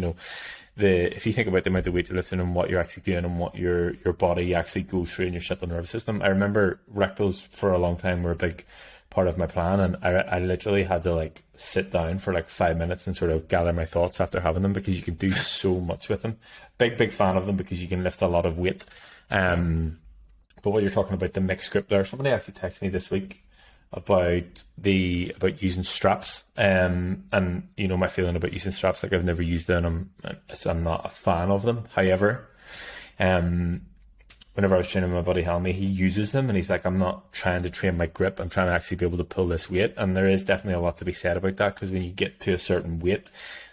if you think about the amount of weight you're lifting and what you're actually doing and what your body actually goes through in your central nervous system. I remember rack pulls for a long time were a big part of my plan, and I literally had to like sit down for like 5 minutes and sort of gather my thoughts after having them, because you can do so much with them. Big fan of them because you can lift a lot of weight. But what you're talking about, the mixed grip there, somebody actually texted me this week about using straps, and my feeling about using straps. Like, I've never used them, I'm not a fan of them. However, whenever I was training my buddy Helmy, he uses them and he's like, I'm not trying to train my grip, I'm trying to actually be able to pull this weight. And there is definitely a lot to be said about that, because when you get to a certain weight,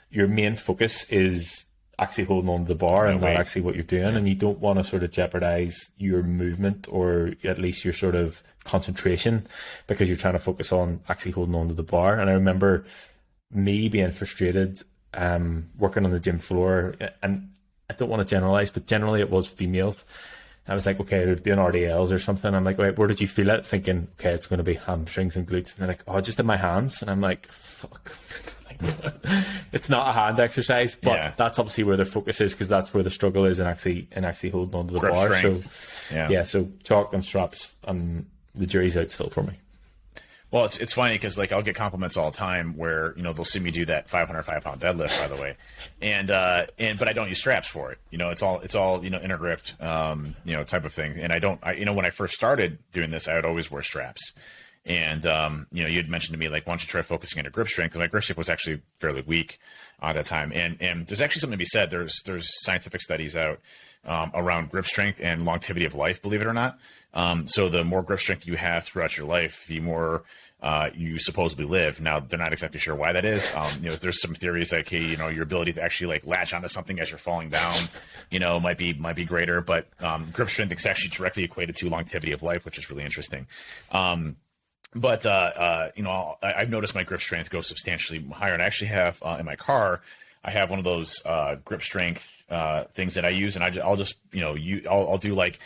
your main focus is actually holding on to the bar and not actually what you're doing. And you don't want to sort of jeopardize your movement, or at least your sort of concentration, because you're trying to focus on actually holding on to the bar. And I remember me being frustrated working on the gym floor, and I don't want to generalize, but generally it was females. I was like, okay, they're doing RDLs or something. I'm like, wait, where did you feel it? Thinking, okay, it's going to be hamstrings and glutes. And they're like, oh, just in my hands. And I'm like, fuck. It's not a hand exercise, but that's obviously where their focus is, because that's where the struggle is in actually holding onto the grip bar. Strength. So so chalk and straps, and the jury's out still for me. Well, it's funny because like I'll get compliments all the time where they'll see me do that 505-pound deadlift, by the way, but I don't use straps for it. It's all inner gripped type of thing. And I don't when I first started doing this, I would always wear straps. And you had mentioned to me, like, why don't you try focusing on your grip strength? And my grip strength was actually fairly weak at that time. And there's actually something to be said. There's scientific studies out around grip strength and longevity of life, believe it or not. So the more grip strength you have throughout your life, the more you supposedly live. Now, they're not exactly sure why that is. There's some theories like, hey, your ability to actually like latch onto something as you're falling down, might be greater. But grip strength is actually directly equated to longevity of life, which is really interesting. But I've noticed my grip strength go substantially higher. And I actually have in my car, I have one of those grip strength things that I use, and I'll just I'll do like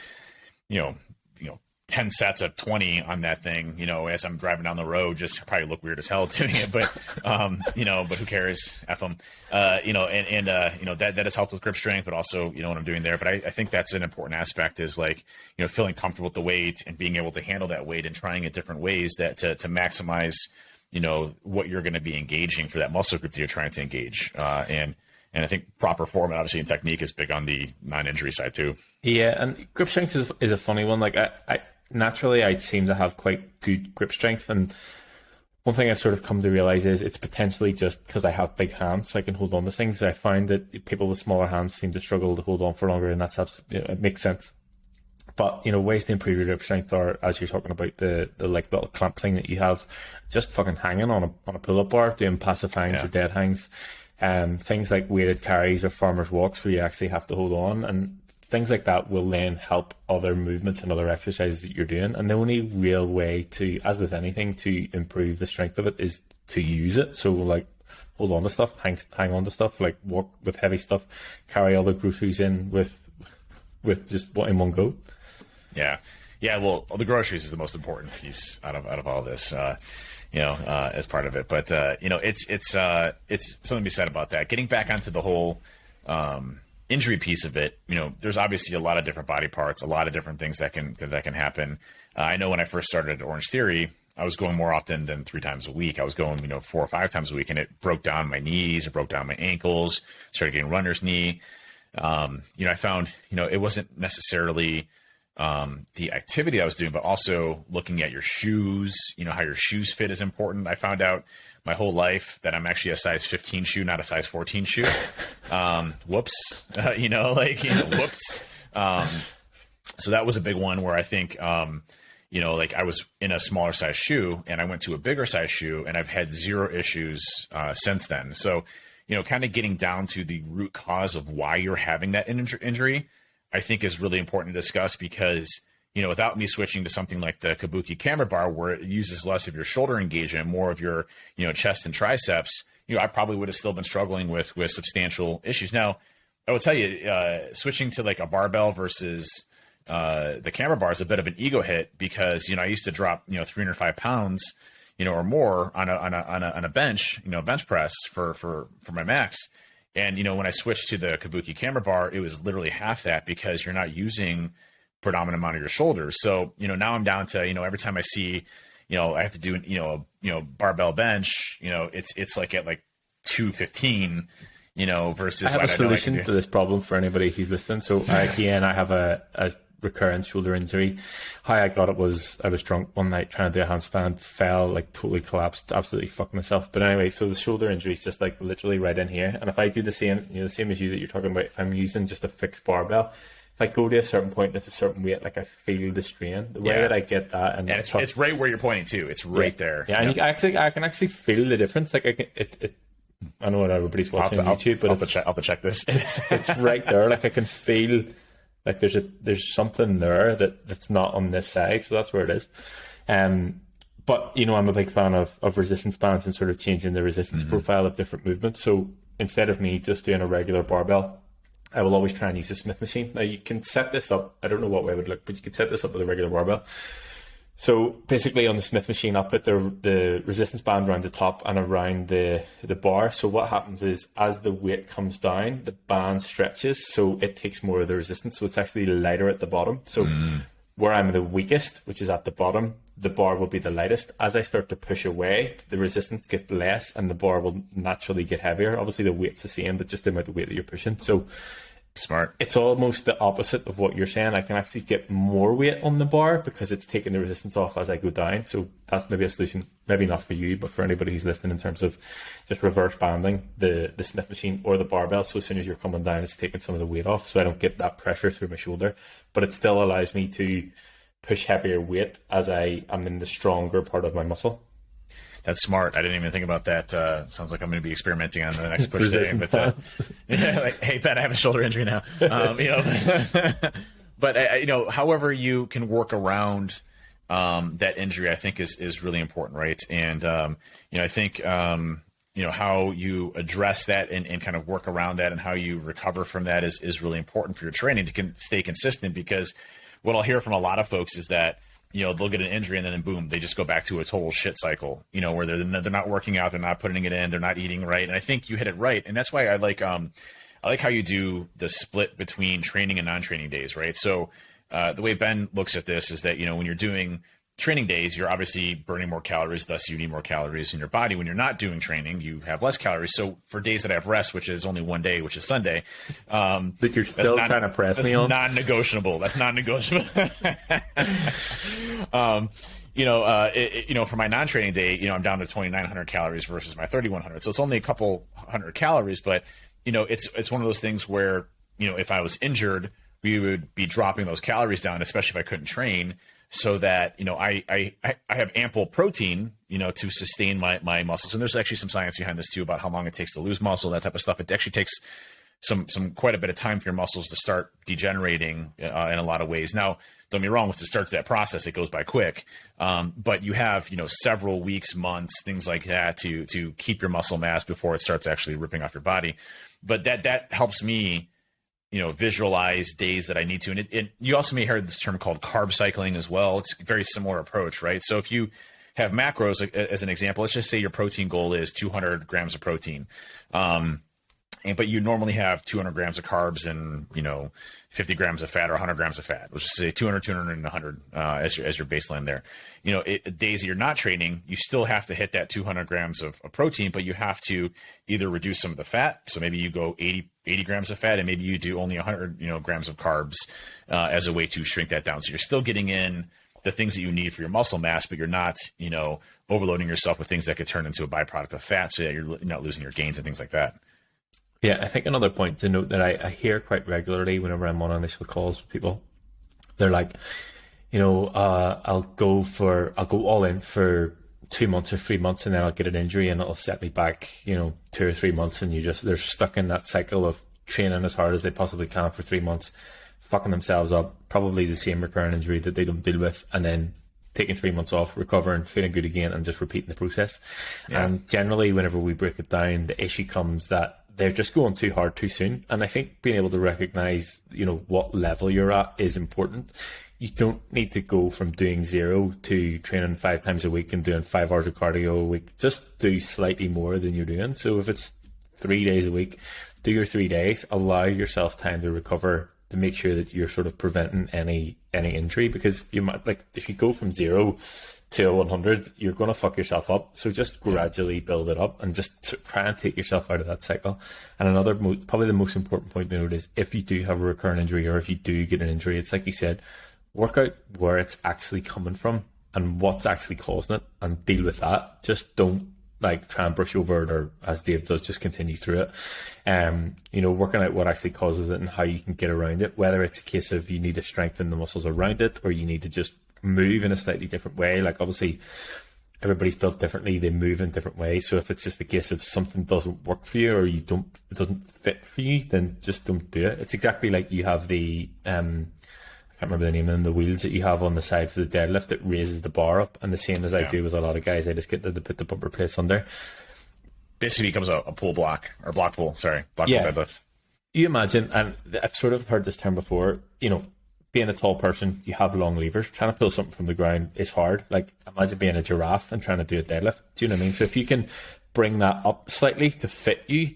10 sets of 20 on that thing, as I'm driving down the road. Just probably look weird as hell doing it, but but who cares? F them. That has helped with grip strength, but also what I'm doing there. But I think that's an important aspect, is like feeling comfortable with the weight and being able to handle that weight and trying it different ways that to maximize what you're going to be engaging for that muscle group that you're trying to engage. And I think proper form, obviously, and technique is big on the non-injury side too. Yeah, and grip strength is a funny one. Like I naturally, I seem to have quite good grip strength, and one thing I've sort of come to realize is it's potentially just because I have big hands, so I can hold on to things. I find that people with smaller hands seem to struggle to hold on for longer, and it makes sense. But ways to improve your grip strength are, as you're talking about, the like little clamp thing that you have, just fucking hanging on a pull-up bar, doing passive hangs or dead hangs. Things like weighted carries or farmer's walks where you actually have to hold on, and things like that will then help other movements and other exercises that you're doing. And the only real way to, as with anything, to improve the strength of it is to use it. So like hold on to stuff, hang on to stuff, like walk with heavy stuff, carry all the groceries in with just in one go. Yeah. Well, the groceries is the most important piece out of all this. As part of it. But it's something to be said about that. Getting back onto the whole injury piece of it, there's obviously a lot of different body parts, a lot of different things that can happen. I know when I first started at Orange Theory, I was going more often than 3 times a week. I was going 4 or 5 times a week, and it broke down my knees, it broke down my ankles, started getting runner's knee. I found it wasn't necessarily the activity I was doing, but also looking at your shoes, how your shoes fit is important. I found out my whole life that I'm actually a size 15 shoe, not a size 14 shoe. Whoops, whoops. So that was a big one where I think, I was in a smaller size shoe and I went to a bigger size shoe and I've had zero issues since then. So, kind of getting down to the root cause of why you're having that injury, I think is really important to discuss because, without me switching to something like the Kabuki camera bar where it uses less of your shoulder engagement, more of your, chest and triceps, I probably would have still been struggling with substantial issues. Now, I will tell you, switching to like a barbell versus the camera bar is a bit of an ego hit because, I used to drop, 305 pounds, or more on a bench, bench press for my max. And, when I switched to the Kabuki camera bar, it was literally half that because you're not using predominant amount of your shoulders. So, now I'm down to, every time I see, I have to do, barbell bench, it's like at like 215, versus I have a solution to this problem for anybody who's listening. So I have a recurrent shoulder injury. How I got it was I was drunk one night trying to do a handstand, fell, like totally collapsed, absolutely fucked myself. But anyway, so the shoulder injury is just like literally right in here. And if I do the same, the same as you that you're talking about, if I'm using just a fixed barbell, if I go to a certain point and it's a certain weight, like I feel the strain. The way that I get that, and it's right where you're pointing to. It's right there. Yeah, and I can actually feel the difference. Like I know what everybody's watching on YouTube, but I'll have to check this. It's right there. Like I can feel like there's something there that's not on this side, so that's where it is. But I'm a big fan of resistance bands and sort of changing the resistance profile of different movements. So instead of me just doing a regular barbell, I will always try and use a Smith machine. Now you can set this up. I don't know what way it would look, but you can set this up with a regular barbell. So basically on the Smith machine, I'll put the resistance band around the top and around the bar. So what happens is as the weight comes down, the band stretches, so it takes more of the resistance. So it's actually lighter at the bottom. So where I'm the weakest, which is at the bottom, the bar will be the lightest. As I start to push away, the resistance gets less and the bar will naturally get heavier. Obviously the weight's the same, but just the amount of weight that you're pushing. So smart. It's almost the opposite of what you're saying. I can actually get more weight on the bar because it's taking the resistance off as I go down. So that's maybe a solution, maybe not for you, but for anybody who's listening, in terms of just reverse banding the Smith machine or the barbell. So as soon as you're coming down, it's taking some of the weight off so I don't get that pressure through my shoulder. But it still allows me to push heavier weight as I am in the stronger part of my muscle. That's smart. I didn't even think about that. Sounds like I'm going to be experimenting on the next push day. But like, hey, Ben, I have a shoulder injury now. But however you can work around that injury, I think is really important, right? And I think how you address that and kind of work around that and how you recover from that is really important for your training to stay consistent. Because what I'll hear from a lot of folks is that they'll get an injury and then boom, they just go back to a total shit cycle, where they're not working out, they're not putting it in, they're not eating right. And I think you hit it right. And that's why I like how you do the split between training and non-training days, right? So the way Ben looks at this is that, when you're doing training days, you're obviously burning more calories, thus you need more calories in your body. When you're not doing training, you have less calories. So for days that I have rest, which is only one day, which is Sunday, but you're still trying to press me on. Non-negotiable. That's non-negotiable. For my non-training day, I'm down to 2,900 calories versus my 3,100. So it's only a couple hundred calories, but it's one of those things where if I was injured, we would be dropping those calories down, especially if I couldn't train, so that I have ample protein to sustain my muscles. And there's actually some science behind this too about how long it takes to lose muscle, that type of stuff. It actually takes some quite a bit of time for your muscles to start degenerating in a lot of ways. Now, don't get me wrong, once it starts that process, it goes by quick. But you have several weeks, months, things like that to keep your muscle mass before it starts actually ripping off your body. But that helps me visualize days that I need to. And you also may have heard this term called carb cycling as well. It's a very similar approach, right? So if you have macros, as an example, let's just say your protein goal is 200 grams of protein. but you normally have 200 grams of carbs and 50 grams of fat or 100 grams of fat. Let's just say 200, 200, and 100 as your baseline there. Days that you're not training, you still have to hit that 200 grams of protein, but you have to either reduce some of the fat. So maybe you go 80 grams of fat, and maybe you do only 100 grams of carbs as a way to shrink that down. So you're still getting in the things that you need for your muscle mass, but you're not overloading yourself with things that could turn into a byproduct of fat, so that you're not losing your gains and things like that. Yeah, I think another point to note that I hear quite regularly whenever I'm on initial calls with people, they're like, I'll go all in for 2 months or 3 months, and then I'll get an injury and it'll set me back, 2 or 3 months, and they're stuck in that cycle of training as hard as they possibly can for 3 months, fucking themselves up, probably the same recurrent injury that they don't deal with, and then taking 3 months off, recovering, feeling good again, and just repeating the process. Yeah. And generally, whenever we break it down, the issue comes that they're just going too hard too soon. And I think being able to recognize, what level you're at is important. You don't need to go from doing 0 to training 5 times a week and doing 5 hours of cardio a week. Just do slightly more than you're doing. So if it's 3 days a week, do your 3 days, allow yourself time to recover, to make sure that you're sort of preventing any injury, because you might, if you go from 0 to 100, you're going to fuck yourself up. So just gradually build it up and just try and take yourself out of that cycle. And another, probably the most important point to note is, if you do have a recurrent injury, or if you do get an injury, it's like you said, work out where it's actually coming from and what's actually causing it, and deal with that. Just don't try and brush over it, or as Dave does, just continue through it. Working out what actually causes it and how you can get around it, whether it's a case of you need to strengthen the muscles around it, or you need to just move in a slightly different way. Obviously everybody's built differently, they move in different ways. So if it's just a case of something doesn't work for you, or it doesn't fit for you, then just don't do it. It's exactly like you have the I can't remember the name of them, the wheels that you have on the side for the deadlift that raises the bar up, and the same as I do with a lot of guys, I just get to put the bumper plates under. Basically becomes a pull block, or block pull pull deadlift. You imagine, and I've sort of heard this term before, being a tall person, you have long levers. Trying to pull something from the ground is hard. Imagine being a giraffe and trying to do a deadlift. Do you know what I mean? So if you can bring that up slightly to fit you,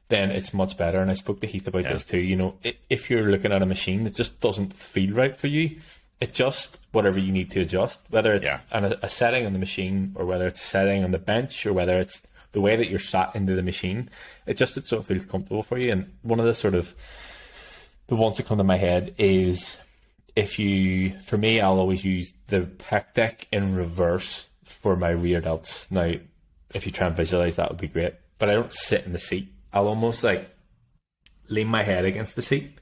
then it's much better. And I spoke to Heath about this too. If you're looking at a machine that just doesn't feel right for you, adjust whatever you need to adjust, whether it's a setting on the machine, or whether it's a setting on the bench, or whether it's the way that you're sat into the machine. Adjust it so it feels comfortable for you. And one of the ones that come to my head is, for me, I'll always use the pec deck in reverse for my rear delts. Now, if you try and visualize, that would be great. But I don't sit in the seat. I'll almost lean my head against the seat.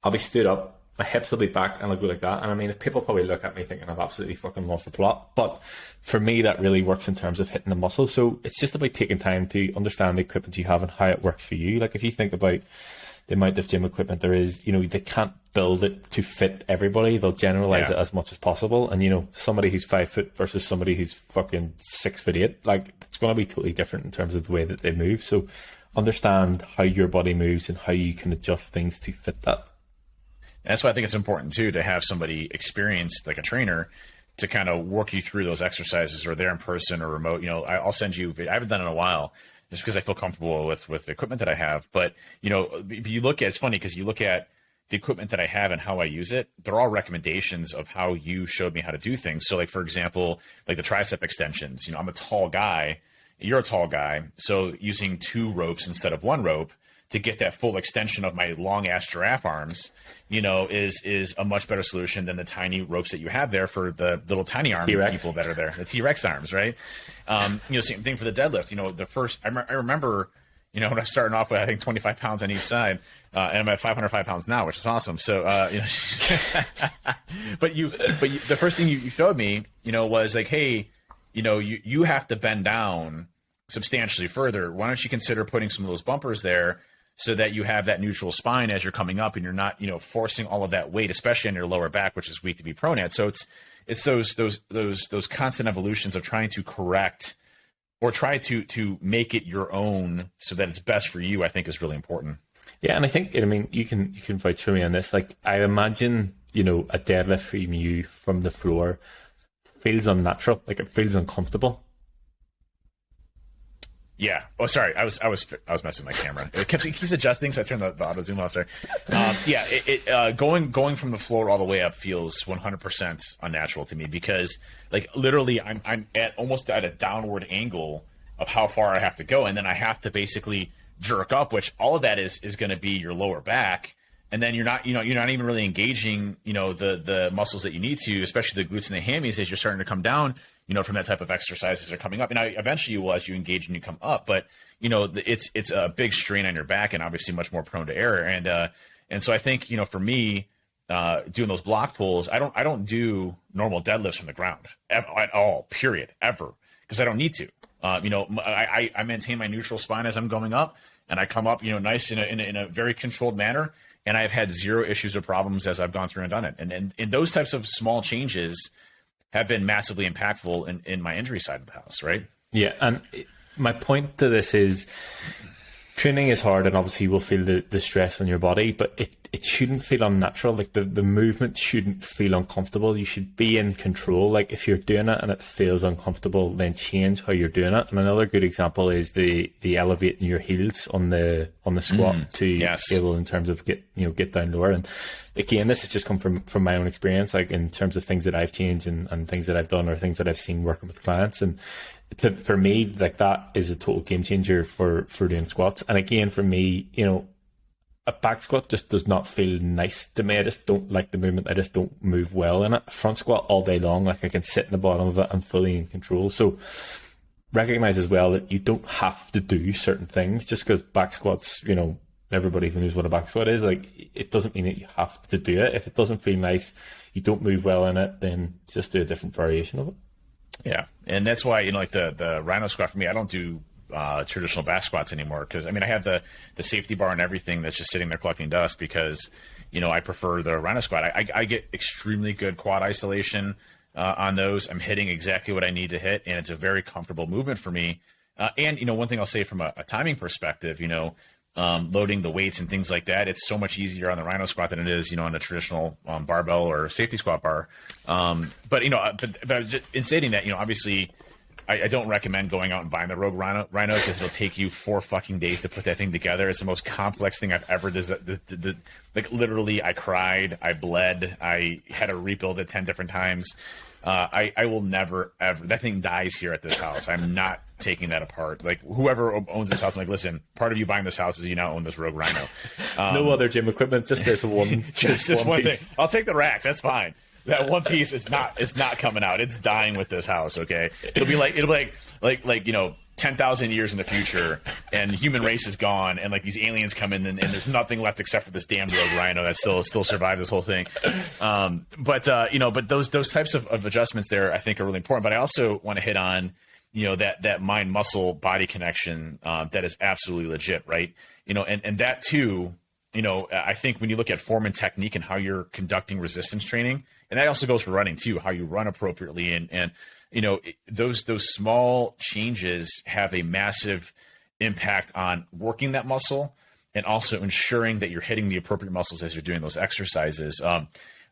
I'll be stood up, my hips will be back, and I'll go like that. And I mean, if people probably look at me thinking I've absolutely fucking lost the plot, but for me, that really works in terms of hitting the muscle. So it's just about taking time to understand the equipment you have and how it works for you. If you think about the amount of gym equipment there is, they can't build it to fit everybody. They'll generalize it as much as possible. And, somebody who's 5 foot versus somebody who's fucking 6'8", it's going to be totally different in terms of the way that they move. So understand how your body moves and how you can adjust things to fit that. And that's why I think it's important too, to have somebody experienced, like a trainer, to kind of work you through those exercises, or there in person or remote. I'll send you, I haven't done it in a while, just because I feel comfortable with the equipment that I have. But, you look at, it's funny because you look at the equipment that I have and how I use it, they're all recommendations of how you showed me how to do things. So for example, the tricep extensions, I'm a tall guy, you're a tall guy. So using 2 ropes instead of 1 rope to get that full extension of my long ass giraffe arms, is a much better solution than the tiny ropes that you have there for the little tiny arm T-Rex people that are there, the T-Rex arms, right? Same thing for the deadlift. The first, I remember, when I was starting off with, I think 25 pounds on each side, and I'm at 505 pounds now, which is awesome. So, but the first thing you showed me, was hey, you have to bend down substantially further. Why don't you consider putting some of those bumpers there, so that you have that neutral spine as you're coming up, and you're not, forcing all of that weight, especially on your lower back, which is weak to be prone at. So it's those constant evolutions of trying to correct, or try to make it your own so that it's best for you, I think is really important. Yeah, and I think, you can vouch for me on this. I imagine, a deadlift from you from the floor feels unnatural, it feels uncomfortable. Yeah. Oh, sorry. I was messing with my camera. It keeps adjusting, so I turned the auto zoom off. Sorry. Yeah. Going from the floor all the way up feels 100% unnatural to me because, like, literally, I'm almost at a downward angle of how far I have to go, and then I have to basically jerk up, which all of that is going to be your lower back, and then you're not even really engaging, the muscles that you need to, especially the glutes and the hammies, as you're starting to come down. From that type of exercises are coming up. And eventually you will as you engage and you come up. But, it's a big strain on your back and obviously much more prone to error. And so I think, for me, doing those block pulls, I don't do normal deadlifts from the ground at all, period, ever, because I don't need to. I maintain my neutral spine as I'm going up, and I come up, nice in a very controlled manner. And I've had zero issues or problems as I've gone through and done it. And those types of small changes have been massively impactful in my injury side of the house, right? Yeah, and my point to this is training is hard and obviously you will feel the stress on your body, but it shouldn't feel unnatural. Like the movement shouldn't feel uncomfortable. You should be in control. Like if you're doing it and it feels uncomfortable, then change how you're doing it. And another good example is the elevating your heels on the squat to be able in terms of get down lower. And again, this has just come from my own experience, like in terms of things that I've changed and things that I've done or things that I've seen working with clients. And for me, like that is a total game changer for doing squats. And again, for me, a back squat just does not feel nice to me. I just don't like the movement. I just don't move well in it. Front squat all day long, like I can sit in the bottom of it and fully in control. So recognize as well that you don't have to do certain things just because back squats, everybody knows what a back squat is. Like it doesn't mean that you have to do it. If it doesn't feel nice, you don't move well in it, then just do a different variation of it. Yeah, and that's why like the Rhino squat for me, I don't do traditional back squats anymore because I have the safety bar and everything that's just sitting there collecting dust because I prefer the Rhino squat. I get extremely good quad isolation on those. I'm hitting exactly what I need to hit, and it's a very comfortable movement for me. And one thing I'll say from a timing perspective, loading the weights and things like that, it's so much easier on the Rhino squat than it is, on a traditional barbell or safety squat bar. But in stating that, obviously I don't recommend going out and buying the Rogue Rhino because it'll take you 4 fucking days to put that thing together. It's the most complex thing I've ever done. Like literally I cried, I bled, I had to rebuild it 10 different times. I will never, ever, that thing dies here at this house. I'm not taking that apart. Like whoever owns this house, I'm like, listen, part of you buying this house is you now own this Rogue Rhino. No other gym equipment, just this one. Just this one thing. I'll take the racks. That's fine. That one piece is not coming out. It's dying with this house. Okay. It'll be like 10,000 years in the future and the human race is gone and like these aliens come in and there's nothing left except for this damn Rogue Rhino that still survived this whole thing. But those types of adjustments there I think are really important. But I also want to hit on, that mind muscle body connection that is absolutely legit, right? And that too, I think when you look at form and technique and how you're conducting resistance training, and that also goes for running too, how you run appropriately and those small changes have a massive impact on working that muscle and also ensuring that you're hitting the appropriate muscles as you're doing those exercises. And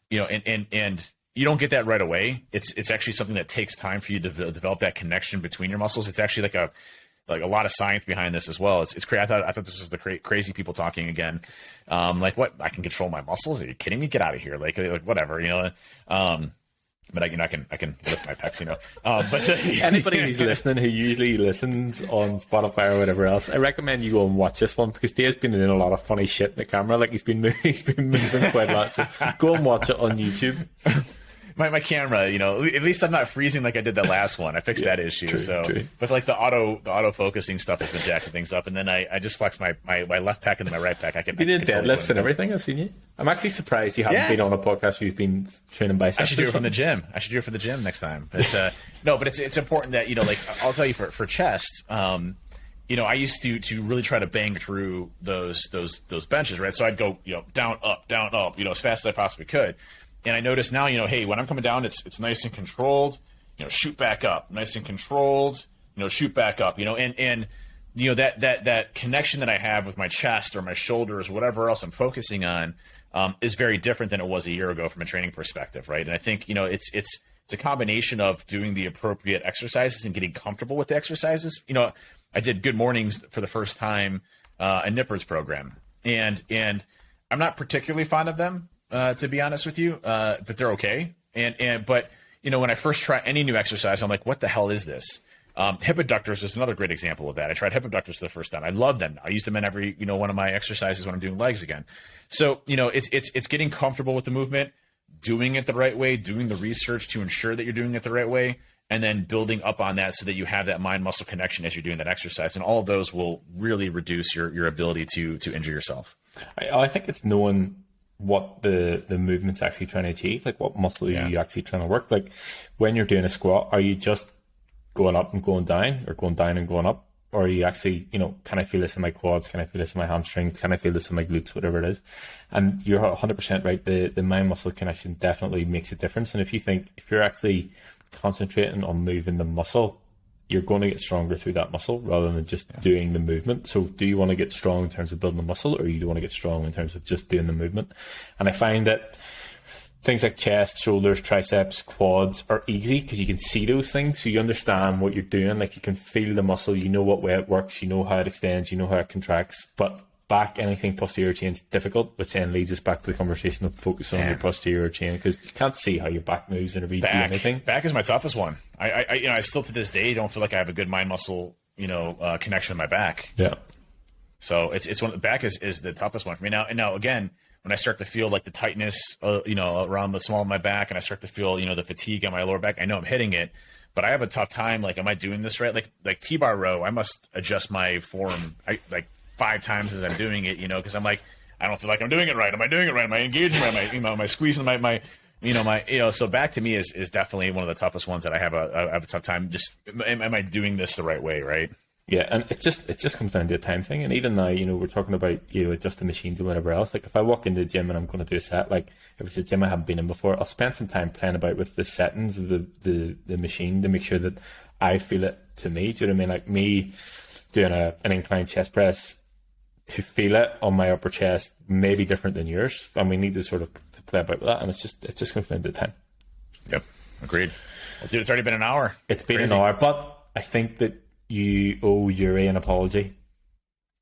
you don't get that right away. It's actually something that takes time for you to develop that connection between your muscles. It's actually like a lot of science behind this as well. It's crazy. I thought this was the crazy people talking again. Like what? I can control my muscles? Are you kidding me? Get out of here. Like whatever, but I can lift my pecs, But anybody who's listening who usually listens on Spotify or whatever else, I recommend you go and watch this one because Dave's been doing a lot of funny shit in the camera. Like he's been moving quite a lot. So go and watch it on YouTube. My camera, at least I'm not freezing like I did the last one. I fixed that issue. True. But like the auto focusing stuff has been jacking things up, and then I just flex my left pec into my right pec. You did deadlifts and everything. I've seen you. I'm actually surprised you haven't been on a podcast where you've been training biceps. I should do it from the gym. Next time. But no, but it's important that like I'll tell you for chest. I used to really try to bang through those benches, right? So I'd go down up as fast as I possibly could. And I notice now, hey, when I'm coming down, it's nice and controlled, shoot back up, nice and controlled, shoot back up, and that connection that I have with my chest or my shoulders, whatever else I'm focusing on, is very different than it was a year ago from a training perspective, right? And I think, it's it's a combination of doing the appropriate exercises and getting comfortable with the exercises. You know, I did Good Mornings for the first time, a Nippers program, and I'm not particularly fond of them, to be honest with you, but they're okay. But you know, when I first try any new exercise, I'm like, what the hell is this? Hip abductors is another great example of that. I tried hip abductors for the first time. I love them. I use them in every, you know, one of my exercises when I'm doing legs again. So, you know, it's getting comfortable with the movement, doing it the right way, doing the research to ensure that you're doing it the right way, and then building up on that so that you have that mind-muscle connection as you're doing that exercise. And all of those will really reduce your ability to injure yourself. I think it's knowing what the movement's actually trying to achieve, like what muscle are you actually trying to work. Like when you're doing a squat, are you just going up and going down, or going down and going up? Or are you actually, you know, can I feel this in my quads? Can I feel this in my hamstrings? Can I feel this in my glutes? Whatever it is. And you're 100% right. The mind muscle connection definitely makes a difference. And if you're actually concentrating on moving the muscle, you're going to get stronger through that muscle rather than just doing the movement. So do you want to get strong in terms of building the muscle, or you want to get strong in terms of just doing the movement? And I find that things like chest, shoulders, triceps, quads are easy because you can see those things. So you understand what you're doing. Like you can feel the muscle, you know what way it works, you know how it extends, you know how it contracts. But back, anything posterior chain is difficult, which then leads us back to the conversation of focusing on your posterior chain, because you can't see how your back moves and do anything. Back is my toughest one. I still to this day don't feel like I have a good mind muscle, connection in my back. Yeah. So it's one. The back is the toughest one for me now. And now again, when I start to feel like the tightness, around the small of my back, and I start to feel, the fatigue on my lower back, I know I'm hitting it, but I have a tough time. Like, am I doing this right? Like T-bar row, I must adjust my form 5 times as I'm doing it, because I'm like, I don't feel like I'm doing it right. Am I doing it right? Am I engaging right? Am I squeezing so back to me is definitely one of the toughest ones that I have a tough time. Just, am I doing this the right way? Right. Yeah, and it just comes down to a time thing. And even now, we're talking about adjusting machines and whatever else. Like if I walk into the gym and I'm going to do a set, like if it's a gym I haven't been in before, I'll spend some time playing about with the settings of the machine to make sure that I feel it to me. Do you know what I mean? Like me doing an incline chest press, to feel it on my upper chest may be different than yours, and we need to sort of to play about with that. And it just comes down to time. Yep, agreed. Well, dude, it's already been an hour. It's been an hour, but I think that you owe Yuri an apology.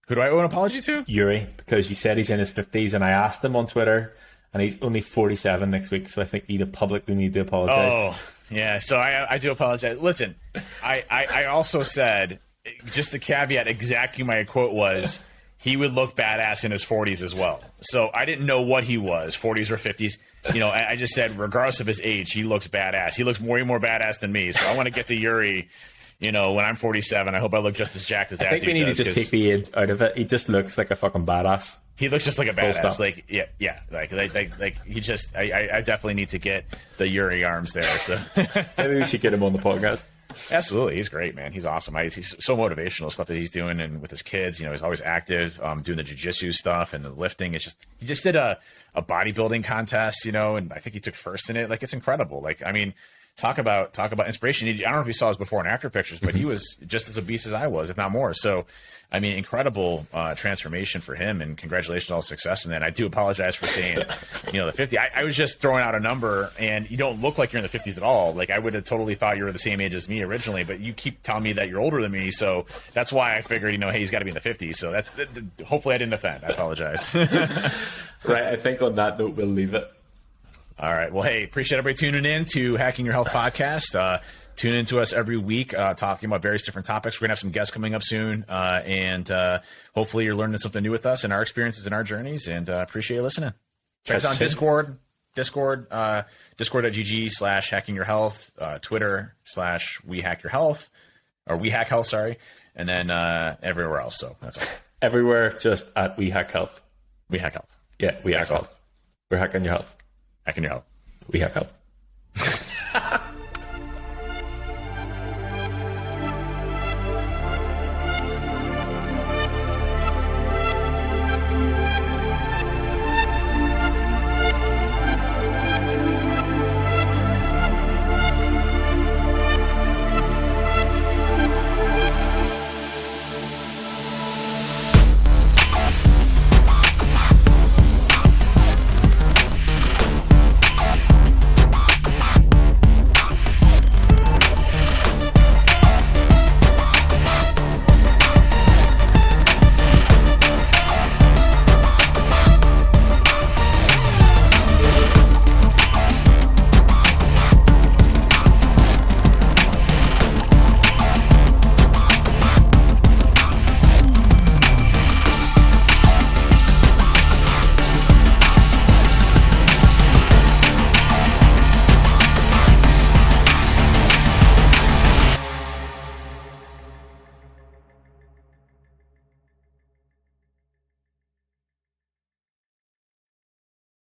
Who do I owe an apology to? Yuri, because you said he's in his 50s, and I asked him on Twitter, and he's only 47 next week, so I think you publicly need to apologize. Oh, yeah, so I do apologize. Listen, I also said, just to caveat, exactly my quote was, he would look badass in his 40s as well. So I didn't know what he was, 40s or 50s. I just said, regardless of his age, he looks badass. He looks way more badass than me. So I want to get to Yuri. When I'm 47, I hope I look just as jacked as that dude does. I think we need to just take the age out of it. He just looks like a fucking badass. He looks just like a badass. Like, yeah. Like he just, I definitely need to get the Yuri arms there. So maybe we should get him on the podcast. Absolutely. He's great, man. He's awesome. He's so motivational, stuff that he's doing, and with his kids, he's always active, doing the jiu-jitsu stuff and the lifting. It's just, he just did a bodybuilding contest, and I think he took first in it. Like, it's incredible. Like, I mean, talk about inspiration. I don't know if you saw his before and after pictures, but he was just as obese as I was, if not more. So, I mean, incredible transformation for him, and congratulations on all the success. And then I do apologize for saying, the 50. I was just throwing out a number, and you don't look like you're in the 50s at all. Like, I would have totally thought you were the same age as me originally, but you keep telling me that you're older than me. So that's why I figured, hey, he's got to be in the 50s. So that hopefully I didn't offend. I apologize. Right. I think on that note, we'll leave it. All right. Well, hey, appreciate everybody tuning in to Hacking Your Health podcast. Tune in to us every week talking about various different topics. We're going to have some guests coming up soon. And hopefully you're learning something new with us and our experiences and our journeys. And appreciate you listening. Check us out on discord.gg/hackingyourhealth, Twitter /WeHackYourHealth, or WeHackHealth, sorry. And then everywhere else. So that's all. Everywhere, just at WeHackHealth. WeHackHealth. Yeah, WeHackHealth. We're hacking your health. Hacking your health. WeHackHealth.